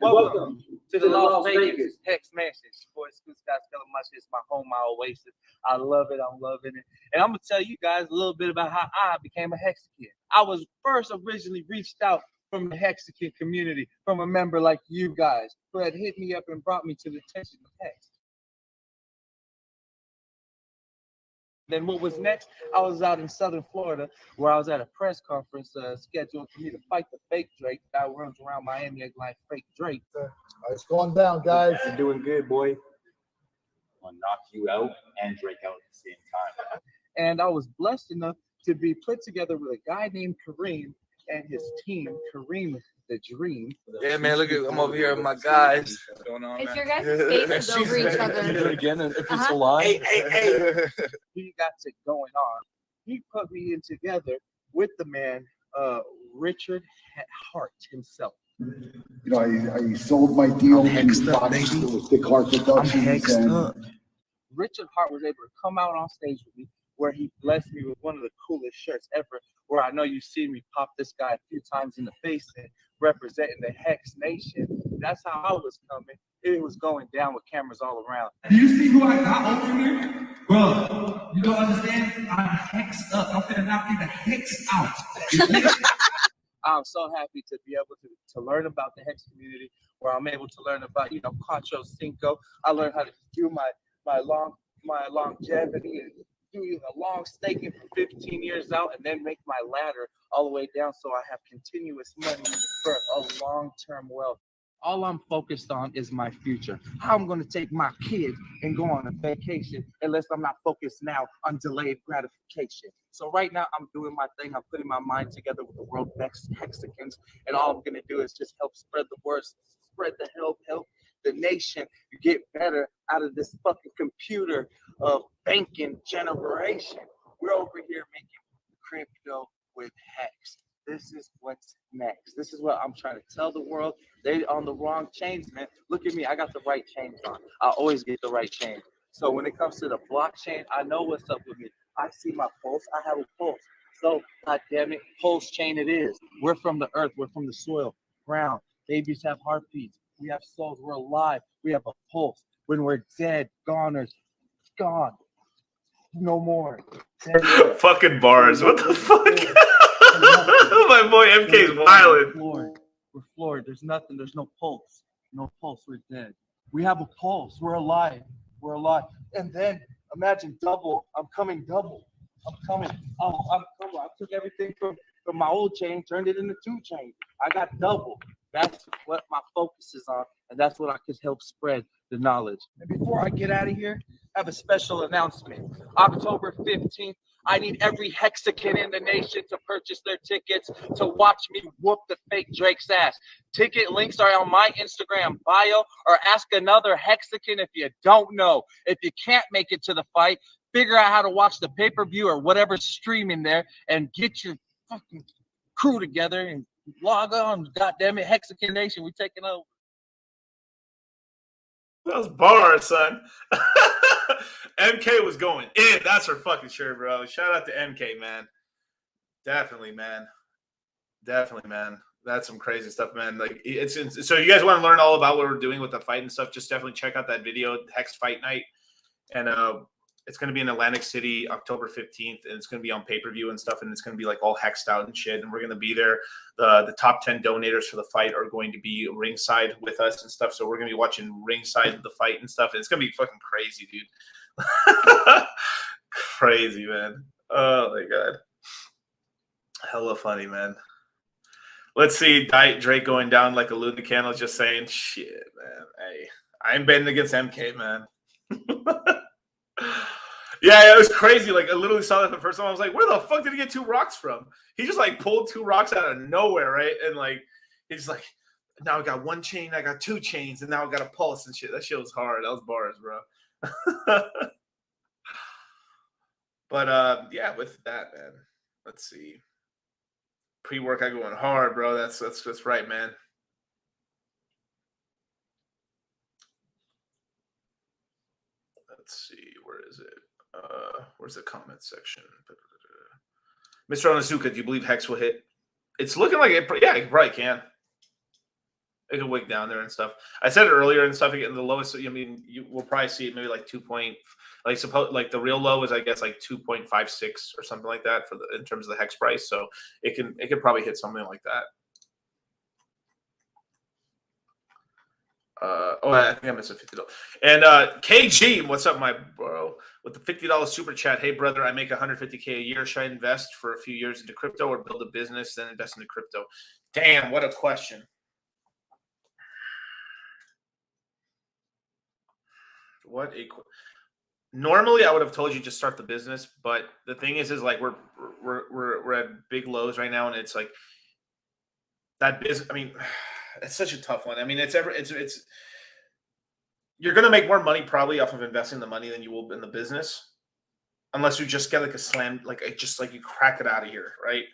Speaker 3: Welcome to the Las Vegas Hex Mansion. Sports guys telling my shit. It's my home, my oasis. I love it. I'm loving it. And I'm gonna tell you guys a little bit about how I became a Hexagon. I was first originally reached out from the Hexagon community, from a member like you guys, who had hit me up and brought me to the attention of Hex. Then what was next? I was out in Southern Florida where I was at a press conference scheduled for me to fight the fake Drake that runs around Miami like fake Drake.
Speaker 4: It's going down, guys.
Speaker 5: You're doing good, boy. I'll knock you out and Drake out at the same time.
Speaker 3: And I was blessed enough to be put together with a guy named Kareem and his team, Kareem the Dream.
Speaker 6: Yeah, man, look at I'm over here with my guys. What's going on,
Speaker 7: If
Speaker 6: man?
Speaker 7: your guys' faces over each other.
Speaker 6: Again, if it's a lie.
Speaker 3: Hey. He got it going on. He put me in together with the man, Richard Hart himself.
Speaker 4: You know, I sold my deal to Fox with Dick Hart Productions.
Speaker 3: Richard Hart was able to come out on stage with me where he blessed me with one of the coolest shirts ever, where I know you've seen me pop this guy a few times in the face and representing the Hex Nation. That's how I was coming. It was going down with cameras all around.
Speaker 8: Do you see who I got over here? Bro, you don't understand? I'm hexed up. I'm finna knock you the hex out.
Speaker 3: I'm so happy to be able to learn about the Hex community, where I'm able to learn about, Quattro Cinco. I learned how to do my longevity and do a long staking for 15 years out and then make my ladder all the way down so I have continuous money for a long-term wealth. All I'm focused on is my future. How I'm going to take my kids and go on a vacation unless I'm not focused now on delayed gratification. So right now I'm doing my thing. I'm putting my mind together with the world's next Hexicans, and all I'm going to do is just help spread the word, spread the help the nation get better out of this fucking computer of banking generation. We're over here making crypto with Hex. This is what's next. This is what I'm trying to tell the world. They on the wrong chains, man. Look at me. I got the right chains on. I always get the right chain. So when it comes to the blockchain, I know what's up with me. I see my pulse. I have a pulse. So, God damn it, PulseChain it is. We're from the earth. We're from the soil, ground. Babies have heartbeats. We have souls. We're alive. We have a pulse. When we're dead, goners, gone. No more.
Speaker 2: Fucking bars. What the fuck? My boy MK's wildin'.
Speaker 3: We're floored. There's nothing. There's no pulse. No pulse. We're dead. We have a pulse. We're alive. We're alive. And then imagine double. I'm coming double. I'm coming. Oh, I'm coming. I took everything from my old chain, turned it into 2 chains. I got double. That's what my focus is on, and that's what I could help spread the knowledge. And before I get out of here, I have a special announcement. October 15th, I need every Hexican in the nation to purchase their tickets to watch me whoop the fake Drake's ass. Ticket links are on my Instagram bio, or ask another Hexican if you don't know. If you can't make it to the fight, figure out how to watch the pay-per-view or whatever's streaming there and get your fucking crew together and log on. Goddamn it, Hexican Nation, we taking over.
Speaker 2: That was bars, son. MK was going in. That's her fucking shirt, bro. Shout out to MK, man. Definitely, man. That's some crazy stuff, man. Like it's so you guys want to learn all about what we're doing with the fight and stuff, just definitely check out that video, Hex Fight Night. And it's going to be in Atlantic City, October 15th, and it's going to be on pay-per-view and stuff, and it's going to be like all hexed out and shit, and we're going to be there. The top 10 donators for the fight are going to be ringside with us and stuff, so we're going to be watching ringside of the fight and stuff, and it's going to be fucking crazy, dude. Crazy, man. Oh, my God. Hella funny, man. Let's see Diet Drake going down like a Luna candle, just saying, shit, man. Hey, I'm betting against MK, man. Yeah, it was crazy. Like, I literally saw that the first time. I was like, where the fuck did he get 2 rocks from? He just, like, pulled 2 rocks out of nowhere, right? And, like, he's like, now I got 1 chain, I got 2 chains, and now I got a pulse and shit. That shit was hard. That was bars, bro. But, yeah, with that, man, let's see. Pre-workout going hard, bro. That's right, man. Let's see. Where is it? Where's the comment section? Mr. Onizuka, do you believe Hex will hit? It's looking like it. Yeah, it probably can. It can wick down there and stuff. I said it earlier and stuff. Again, the lowest. I mean, you will probably see it maybe like 2 point. Like the real low is I guess like 2.56 or something like that for in terms of the Hex price. So it can probably hit something like that. I think I missed a $50. And KG, what's up, my bro? with the $50 super chat. Hey brother, I make 150K a year. Should I invest for a few years into crypto or build a business then invest into crypto? Damn, what a question. Normally I would have told you just start the business, but the thing is like we're at big lows right now, and it's like that business. I mean, it's such a tough one. I mean, it's you're gonna make more money probably off of investing the money than you will in the business, unless you just get like a slam, like you crack it out of here, right?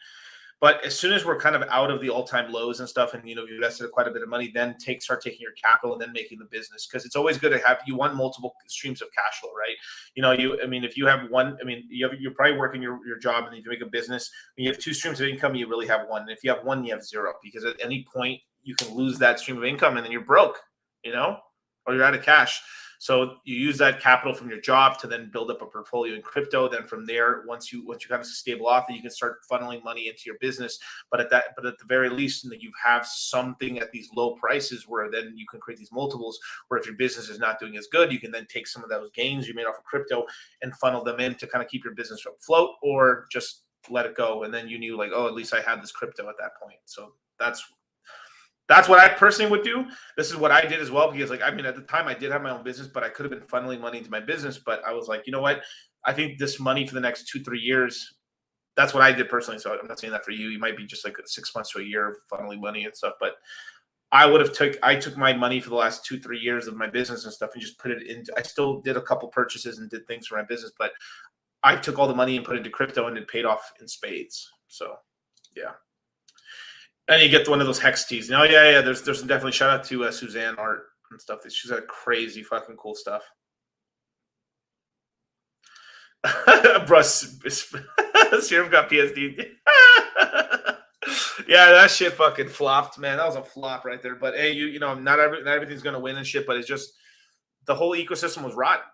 Speaker 2: But as soon as we're kind of out of the all-time lows and stuff, and you invested quite a bit of money, then start taking your capital and then making the business, because it's always good to have. You want multiple streams of cash flow, right? If you have one, you're probably working your job, and if you make a business, when you have two streams of income, you really have one. And if you have one, you have zero, because at any point you can lose that stream of income, and then you're broke, or you're out of cash. So you use that capital from your job to then build up a portfolio in crypto. Then from there, once you kind of stable off, then you can start funneling money into your business. But at the very least, you have something at these low prices where then you can create these multiples. Where if your business is not doing as good, you can then take some of those gains you made off of crypto and funnel them in to kind of keep your business afloat, or just let it go. And then you knew like, oh, at least I had this crypto at that point. So that's what I personally would do. This is what I did as well, because at the time I did have my own business, but I could have been funneling money into my business. But I was like, you know what? I think this money for the next 2-3 years, that's what I did personally. So I'm not saying that for you. You might be just like 6 months to a year of funneling money and stuff. But I took my money for the last 2-3 years of my business and stuff and just put it into, I still did a couple purchases and did things for my business, but I took all the money and put it into crypto, and it paid off in spades. So yeah. And you get one of those hex teas. No, yeah. There's definitely, shout out to Suzanne Art and stuff. She's got crazy fucking cool stuff. Bro, Serum got PSD. Yeah, that shit fucking flopped, man. That was a flop right there. But hey, not everything's gonna win and shit. But it's just the whole ecosystem was rotten.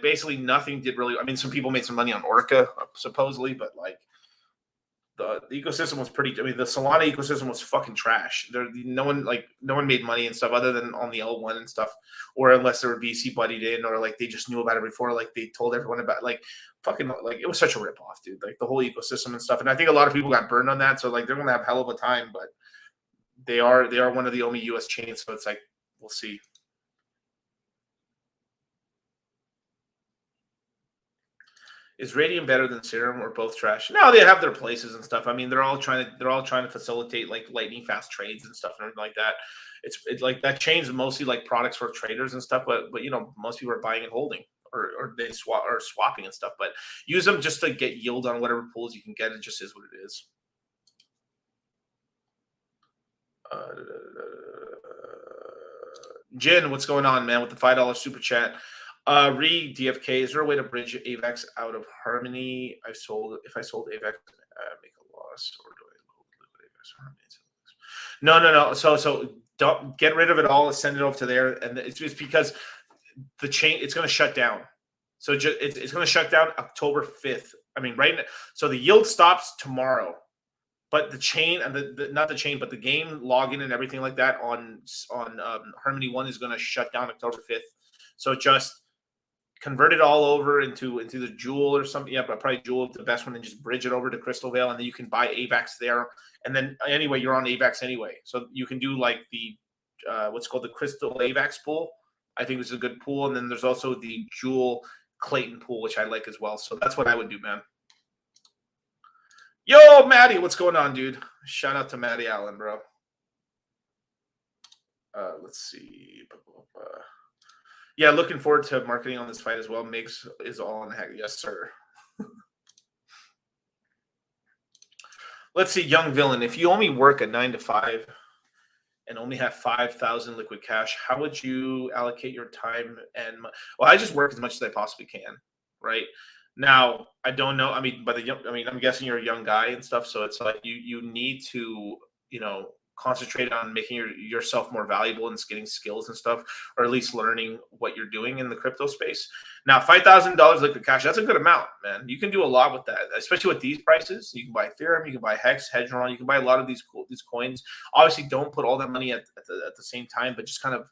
Speaker 2: Basically nothing did really. Some people made some money on Orca supposedly, but the ecosystem was pretty. The Solana ecosystem was fucking trash. No one made money and stuff other than on the L1 and stuff, or unless they were VC buddied in, or they just knew about it before, they told everyone about it was such a ripoff, dude. The whole ecosystem and stuff. And I think a lot of people got burned on that, so they're gonna have hell of a time. But they are one of the only US chains, so it's we'll see. Is Radium better than Serum, or both trash? No, they have their places and stuff. They're all trying to facilitate lightning fast trades and stuff and everything like that. It's like that chain's mostly products for traders and stuff, but most people are buying and holding, or they swapping and stuff. But use them just to get yield on whatever pools you can get. It just is what it is. Jin, what's going on, man? With the $5 super chat. Re DFK, is there a way to bridge AVAX out of Harmony? If I sold AVAX, make a loss, or do I liquidate AVAX? No. So don't get rid of it all and send it over to there. And it's just because the chain, it's going to shut down. So it's going to shut down October 5th. Right now. So the yield stops tomorrow, but the chain and not the chain, but the game login and everything like that on Harmony 1 is going to shut down October 5th. So just convert it all over into the Jewel or something. Yeah, but probably Jewel is the best one, and just bridge it over to Crystal Vale, and then you can buy AVAX there. And then anyway, you're on AVAX anyway, so you can do the what's called the Crystal AVAX pool. I think this is a good pool, and then there's also the Jewel Clayton pool, which I like as well. So that's what I would do, man. Yo, Maddie, what's going on, dude? Shout out to Maddie Allen, bro. Let's see. Yeah, looking forward to marketing on this fight as well. Migs is all on the heck. Yes, sir. Let's see, Young Villain. If you only work a 9 to 5 and only have 5,000 liquid cash, how would you allocate your time and I just work as much as I possibly can, right? Now, I don't know. I'm guessing you're a young guy and stuff, so it's you need to, concentrate on making yourself more valuable and getting skills and stuff, or at least learning what you're doing in the crypto space. Now, $5,000 liquid cash, that's a good amount, man. You can do a lot with that, especially with these prices. You can buy Ethereum, you can buy Hex, Hedron, you can buy a lot of these coins. Obviously, don't put all that money at the same time, but just kind of,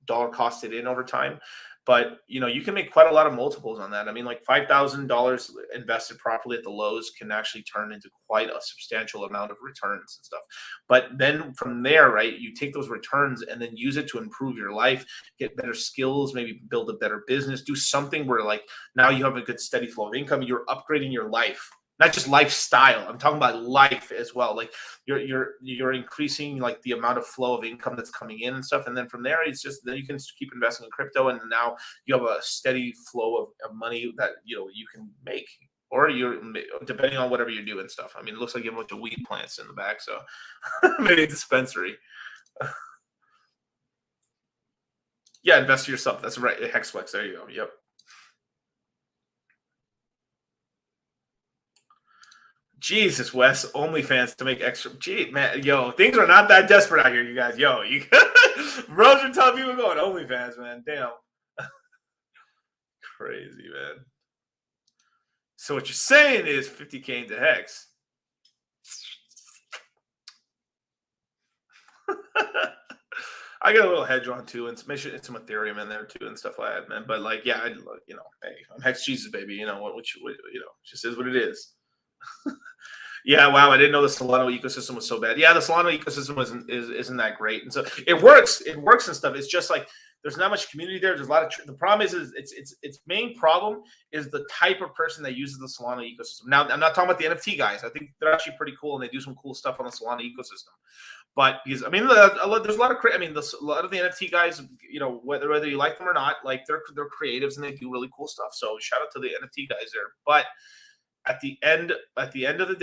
Speaker 2: dollar costed in over time. But you can make quite a lot of multiples on that. I mean, like $5,000 invested properly at the lows can actually turn into quite a substantial amount of returns and stuff. But then from there, right, you take those returns and then use it to improve your life, get better skills, maybe build a better business, do something where like now you have a good steady flow of income. You're upgrading your life. Not just lifestyle. I'm talking about life as well. Like you're increasing like the amount of flow of income that's coming in and stuff. And then from there, it's just then you can keep investing in crypto, and now you have a steady flow of money that you can make, or you're depending on whatever you're doing stuff. I mean, it looks like you have a bunch of weed plants in the back, so maybe a dispensary. Yeah, invest in yourself. That's right. Hexflex. There you go. Yep. Jesus, Wes, OnlyFans to make extra. Gee, man, yo, things are not that desperate out here, you guys. Yo, you bros are telling people going OnlyFans, man. Damn. Crazy, man. So what you're saying is 50K into Hex. I got a little Hedron too, and some Ethereum in there too, and stuff like that, man. But like, yeah, hey, I'm Hex Jesus, baby. What just is what it is. Yeah, wow, I didn't know the Solana ecosystem was so bad. Yeah, the Solana ecosystem isn't that great, and so it works and stuff. It's just like there's not much community there. There's a lot of the problem is its main problem is the type of person that uses the Solana ecosystem. Now, I'm not talking about the NFT guys. I think they're actually pretty cool and they do some cool stuff on the Solana ecosystem. But because there's a lot of a lot of the NFT guys, whether you like them or not, like they're creatives and they do really cool stuff. So shout out to the NFT guys there, but. At the end of the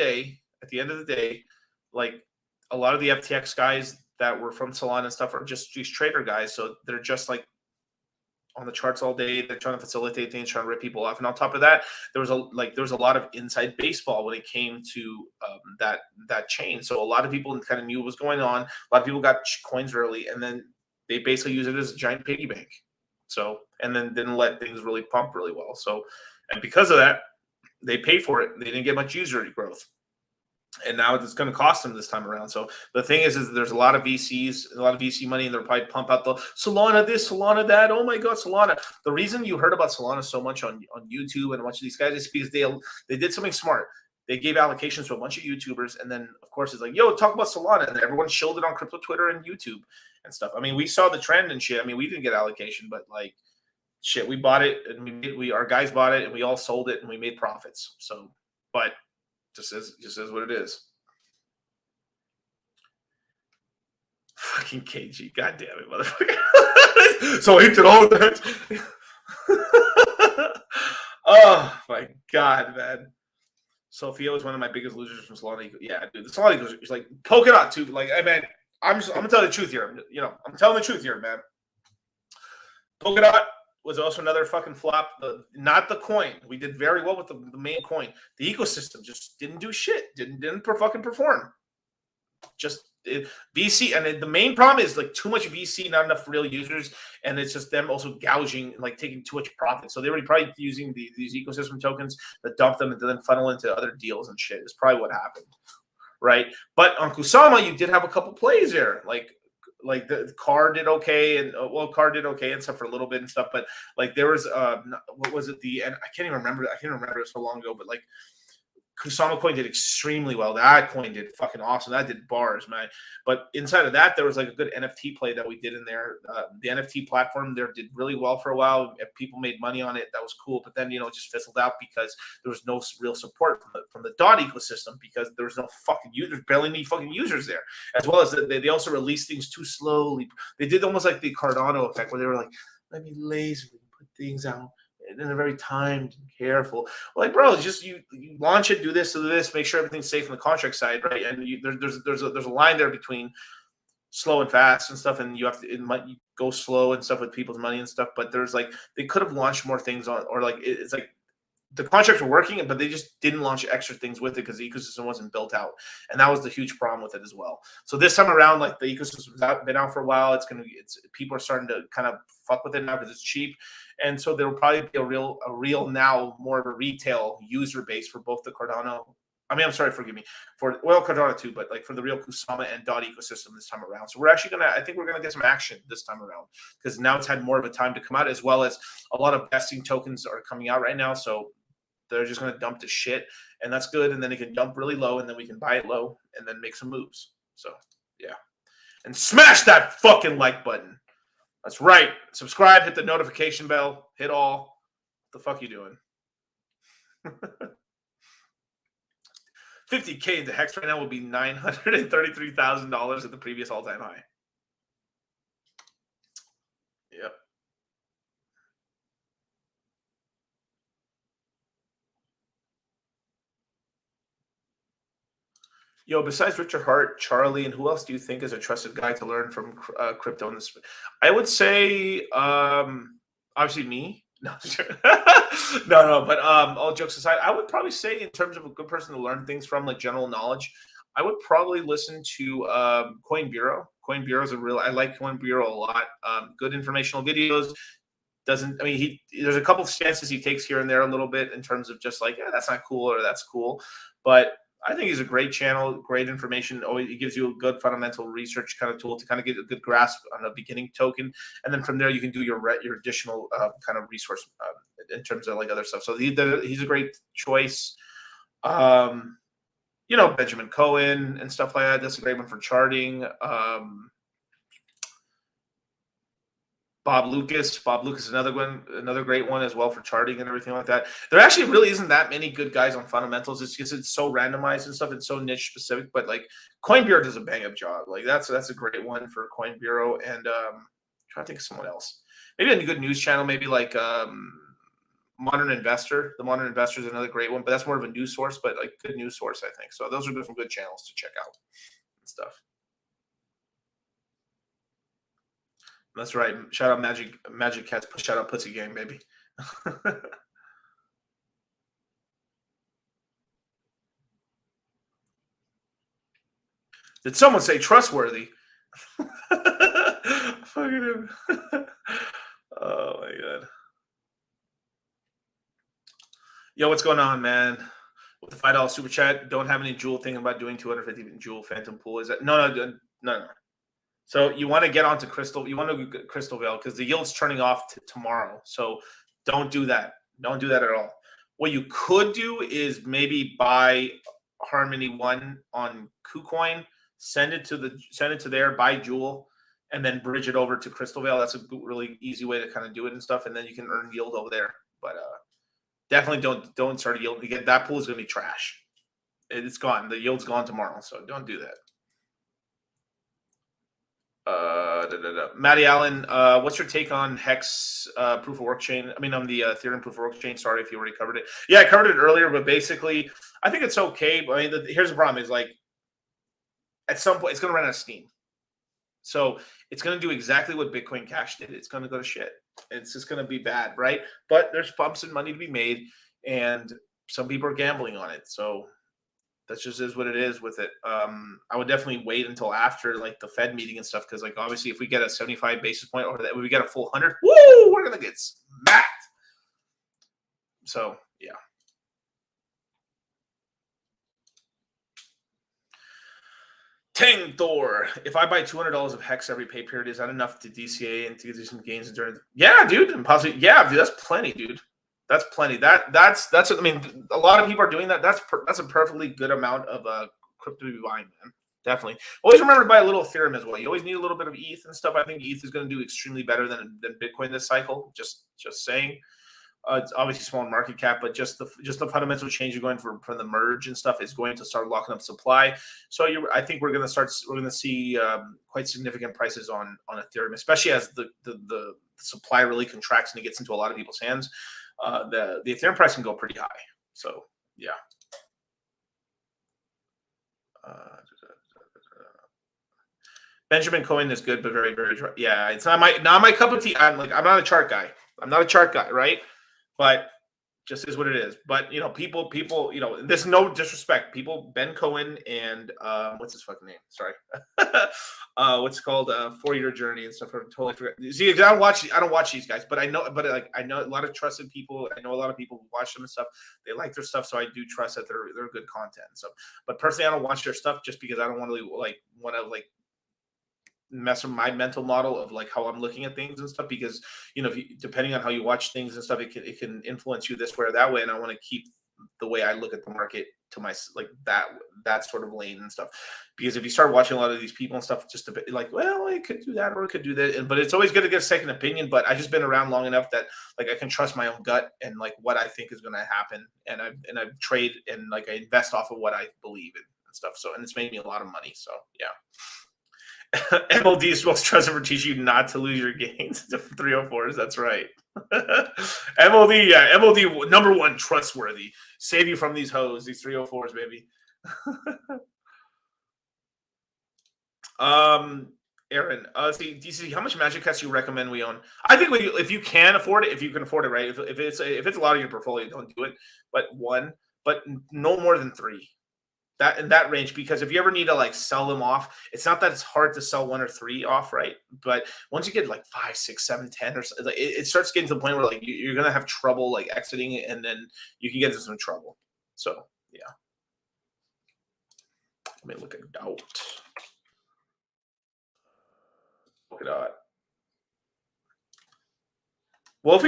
Speaker 2: day, like a lot of the FTX guys that were from Solana and stuff are just these trader guys. So they're just like on the charts all day. They're trying to facilitate things, trying to rip people off. And on top of that, there was a lot of inside baseball when it came to that chain. So a lot of people kind of knew what was going on. A lot of people got coins early, and then they basically use it as a giant piggy bank. So and then didn't let things really pump really well. So and because of that. They paid for it. They didn't get much user growth. And now it's going to cost them this time around. So the thing is there's a lot of VCs, a lot of VC money, and they'll probably pump out the Solana this, Solana that. Oh my God, Solana. The reason you heard about Solana so much on YouTube and a bunch of these guys is because they did something smart. They gave allocations to a bunch of YouTubers, and then of course it's like, yo, talk about Solana, and then everyone shilled it on crypto Twitter and YouTube and stuff. I mean, we saw the trend and shit. I mean, we didn't get allocation, but like. Shit, we bought it and our guys bought it and we all sold it and we made profits. So, but just is what it is. Fucking KG, god damn it, motherfucker. So I hit it all that. Oh my god, man. Sophia was one of my biggest losers from Solana. Yeah, dude, the Solana is like Polkadot too. Like, I mean, I'm gonna tell the truth here. I'm telling the truth here, man. Polkadot was also another fucking flop. Not the coin. We did very well with the main coin. The ecosystem just didn't do shit. Didn't fucking perform. Just VC, and the main problem is like too much VC, not enough real users, and it's just them also gouging, like taking too much profit. So they were probably using these ecosystem tokens that dump them and then funnel into other deals and shit. Is probably what happened, right? But on Kusama, you did have a couple plays there, like the car did okay, and car did okay and stuff for a little bit and stuff, but like there was what was it, I can't even remember it so long ago, but like Kusama coin did extremely well. That coin did fucking awesome. That did bars, man. But inside of that, there was like a good NFT play that we did in there. The NFT platform there did really well for a while. People made money on it. That was cool. But then, it just fizzled out because there was no real support from the DOT ecosystem, because there was no fucking users, barely any fucking users there. As well as they also released things too slowly. They did almost like the Cardano effect, where they were like, let me lazily put things out. And they're very timed and careful. Well, like, bro, just you launch it, do this, make sure everything's safe on the contract side, right? And there's a line there between slow and fast and stuff, and you go slow and stuff with people's money and stuff. But there's like they could have launched more things on, or like it's like the contracts were working, but they just didn't launch extra things with it because the ecosystem wasn't built out, and that was the huge problem with it as well. So this time around, like the ecosystem's been out for a while. People are starting to kind of fuck with it now because it's cheap, and so there will probably be a real now more of a retail user base for both the Cardano. I mean, I'm sorry, forgive me, for Cardano too, but like for the real Kusama and DOT ecosystem this time around. So we're actually I think we're gonna get some action this time around because now it's had more of a time to come out, as well as a lot of vesting tokens are coming out right now. So they're just gonna dump the shit, and that's good. And then it can dump really low, and then we can buy it low and then make some moves. So yeah, and smash that fucking like button. That's right. Subscribe, hit the notification bell, hit all. What the fuck you doing? 50K into Hex right now will be $933,000 at the previous all-time high. Yep. Yo, besides Richard Hart, Charlie, and who else do you think is a trusted guy to learn from crypto in this? I would say, obviously me. No, no. But all jokes aside, I would probably say in terms of a good person to learn things from, like general knowledge, I would probably listen to Coin Bureau. Coin Bureau is I like Coin Bureau a lot. Good informational videos. There's a couple of stances he takes here and there a little bit in terms of just like, yeah, that's not cool or that's cool, but I think he's a great channel, great information. Always, it gives you a good fundamental research kind of tool to kind of get a good grasp on a beginning token, and then from there you can do your additional kind of resource in terms of like other stuff. So he's a great choice. Benjamin Cohen and stuff like that. That's a great one for charting. Bob Lucas, another great one as well for charting and everything like that. There actually really isn't that many good guys on fundamentals. It's because it's so randomized and stuff. It's so niche specific. But like Coin Bureau does a bang up job. Like that's a great one for Coin Bureau. And trying to think of someone else. Maybe a good news channel. Maybe like Modern Investor. The Modern Investor is another great one, but that's more of a news source. But like good news source, I think. So those are some good channels to check out and stuff. That's right. Shout out Magic Cats. Shout out Pussy Gang, baby. Did someone say trustworthy? Fucking him. Oh my god. Yo, what's going on, man? With the $5 super chat, don't have any Jewel thinking about doing 250 Jewel Phantom pool. Is that no. So you want to get onto Crystal. You want to get Crystal Vale because the yield's turning off tomorrow. So don't do that. Don't do that at all. What you could do is maybe buy Harmony 1 on KuCoin, send it to there, buy Jewel, and then bridge it over to Crystal Vale. That's a really easy way to kind of do it and stuff, and then you can earn yield over there. But definitely don't start a yield. Again, that pool is going to be trash. It's gone. The yield's gone tomorrow, so don't do that. Matty Allen, what's your take on Hex proof of work chain? I mean, on the Ethereum proof of work chain. Sorry if you already covered it. Yeah, I covered it earlier, but basically, I think it's okay. But I mean, here's the problem: is like at some point it's going to run out of steam, so it's going to do exactly what Bitcoin Cash did. It's going to go to shit. It's just going to be bad, right? But there's bumps and money to be made, and some people are gambling on it. So that just is what it is with it. I would definitely wait until after like the Fed meeting and stuff, because like obviously if we get a 75 basis point or that we get a full 100, woo, we're gonna get smacked. So yeah. Tang Thor, if I buy $200 of Hex every pay period, is that enough to DCA and to get some gains during? Yeah, dude, and possibly, yeah, dude, that's plenty, dude. That's plenty. That's I mean, a lot of people are doing that. That's a perfectly good amount of crypto to be buying, man. Definitely. Always remember to buy a little Ethereum as well. You always need a little bit of ETH and stuff. I think ETH is going to do extremely better than Bitcoin this cycle. Just saying. It's obviously small market cap, but just the fundamental change you're going from the merge and stuff is going to start locking up supply. So I think we're going to see quite significant prices on Ethereum, especially as the supply really contracts and it gets into a lot of people's hands. The Ethereum price can go pretty high. So yeah. Benjamin Cohen is good, but very, very dry. Yeah, it's not my cup of tea. I'm not a chart guy. Right? But Just is what it is. But you know, people, you know, there's no disrespect. People, Ben Cohen and what's his fucking name? Sorry, what's it called 4-Year Journey and stuff. I totally forgot. See, I don't watch these guys, but I know a lot of trusted people. I know a lot of people who watch them and stuff. They like their stuff, so I do trust that they're good content. So, but personally, I don't watch their stuff just because I don't want to mess with my mental model of like how I'm looking at things and stuff, because you know, depending on how you watch things and stuff, it can influence you this way or that way, and I want to keep the way I look at the market to my that sort of lane and stuff. Because if you start watching a lot of these people and stuff, just a bit like, well, it could do that or it could do that, but it's always good to get a second opinion. But I just been around long enough that like I can trust my own gut and like what I think is going to happen, and I trade and like I invest off of what I believe in and stuff. So, and it's made me a lot of money. So yeah. MLD is most trusted for teaching you not to lose your gains. 304s, that's right. MLD, yeah, MLD number one trustworthy. Save you from these hoes, these 304s, baby. Aaron, see, DC, how much Magic Cats you recommend we own? I think if you can afford it, if you can afford it, right? If it's a lot of your portfolio, don't do it. But no more than 3. That in that range, because if you ever need to like sell them off, it's not that it's hard to sell 1 or 3 off, right? But once you get like 5, 6, 7, 10, or like, it starts getting to the point where like you're gonna have trouble like exiting it, and then you can get into some trouble. So yeah, let me look at DOT. Look at DOT. Well, if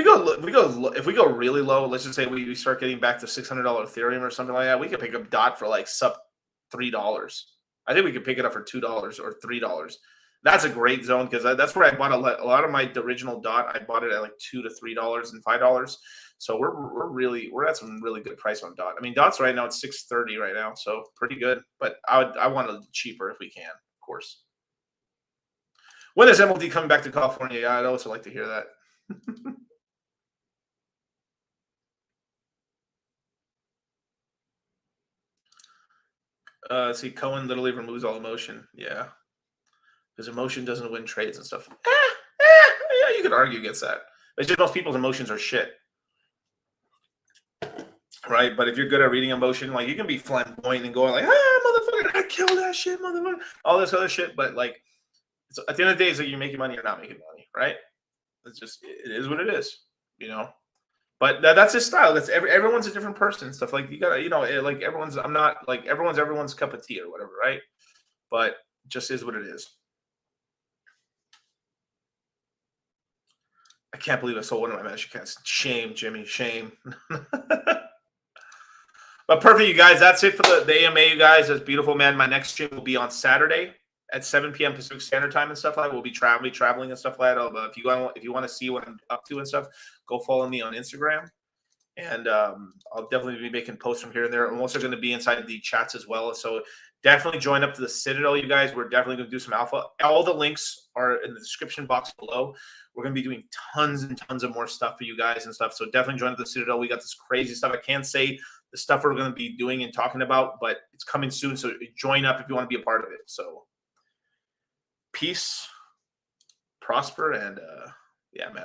Speaker 2: we go really low, let's just say we start getting back to $600 Ethereum or something like that, we could pick up DOT for like sub $3. I think we could pick it up for $2 or $3. That's a great zone, because that's where I bought a lot of my original DOT. I bought it at like $2 to $3 and $5. So we're at some really good price on DOT. I mean, DOT's right now at $630 right now, so pretty good. But I want it cheaper if we can, of course. When is MLD coming back to California? Yeah, I'd also like to hear that. See, Cohen literally removes all emotion. Yeah, because emotion doesn't win trades and stuff. Yeah, you could argue against that. It's just most people's emotions are shit, right? But if you're good at reading emotion, like you can be flamboyant and going like, motherfucker, I killed that shit, motherfucker, all this other shit. But like, at the end of the day, it's like you're making money or not making money, right? It's just, it is what it is, you know. But that's his style. That's everyone's a different person. Stuff like you gotta, you know, like everyone's. I'm not like everyone's cup of tea or whatever, right? But it just is what it is. I can't believe I sold one of my Magic Cats. Shame, Jimmy. Shame. But perfect, you guys. That's it for the AMA, you guys. That's beautiful, man. My next stream will be on Saturday at 7 p.m. Pacific Standard Time and stuff like that. We'll be traveling and stuff like that. If you want to see what I'm up to and stuff, go follow me on Instagram. And I'll definitely be making posts from here and there. I'm also going to be inside the chats as well. So definitely join up to the Citadel, you guys. We're definitely going to do some alpha. All the links are in the description box below. We're going to be doing tons and tons of more stuff for you guys and stuff. So definitely join up the Citadel. We got this crazy stuff. I can't say the stuff we're going to be doing and talking about, but it's coming soon. So join up if you want to be a part of it. So peace, prosper, and yeah, man.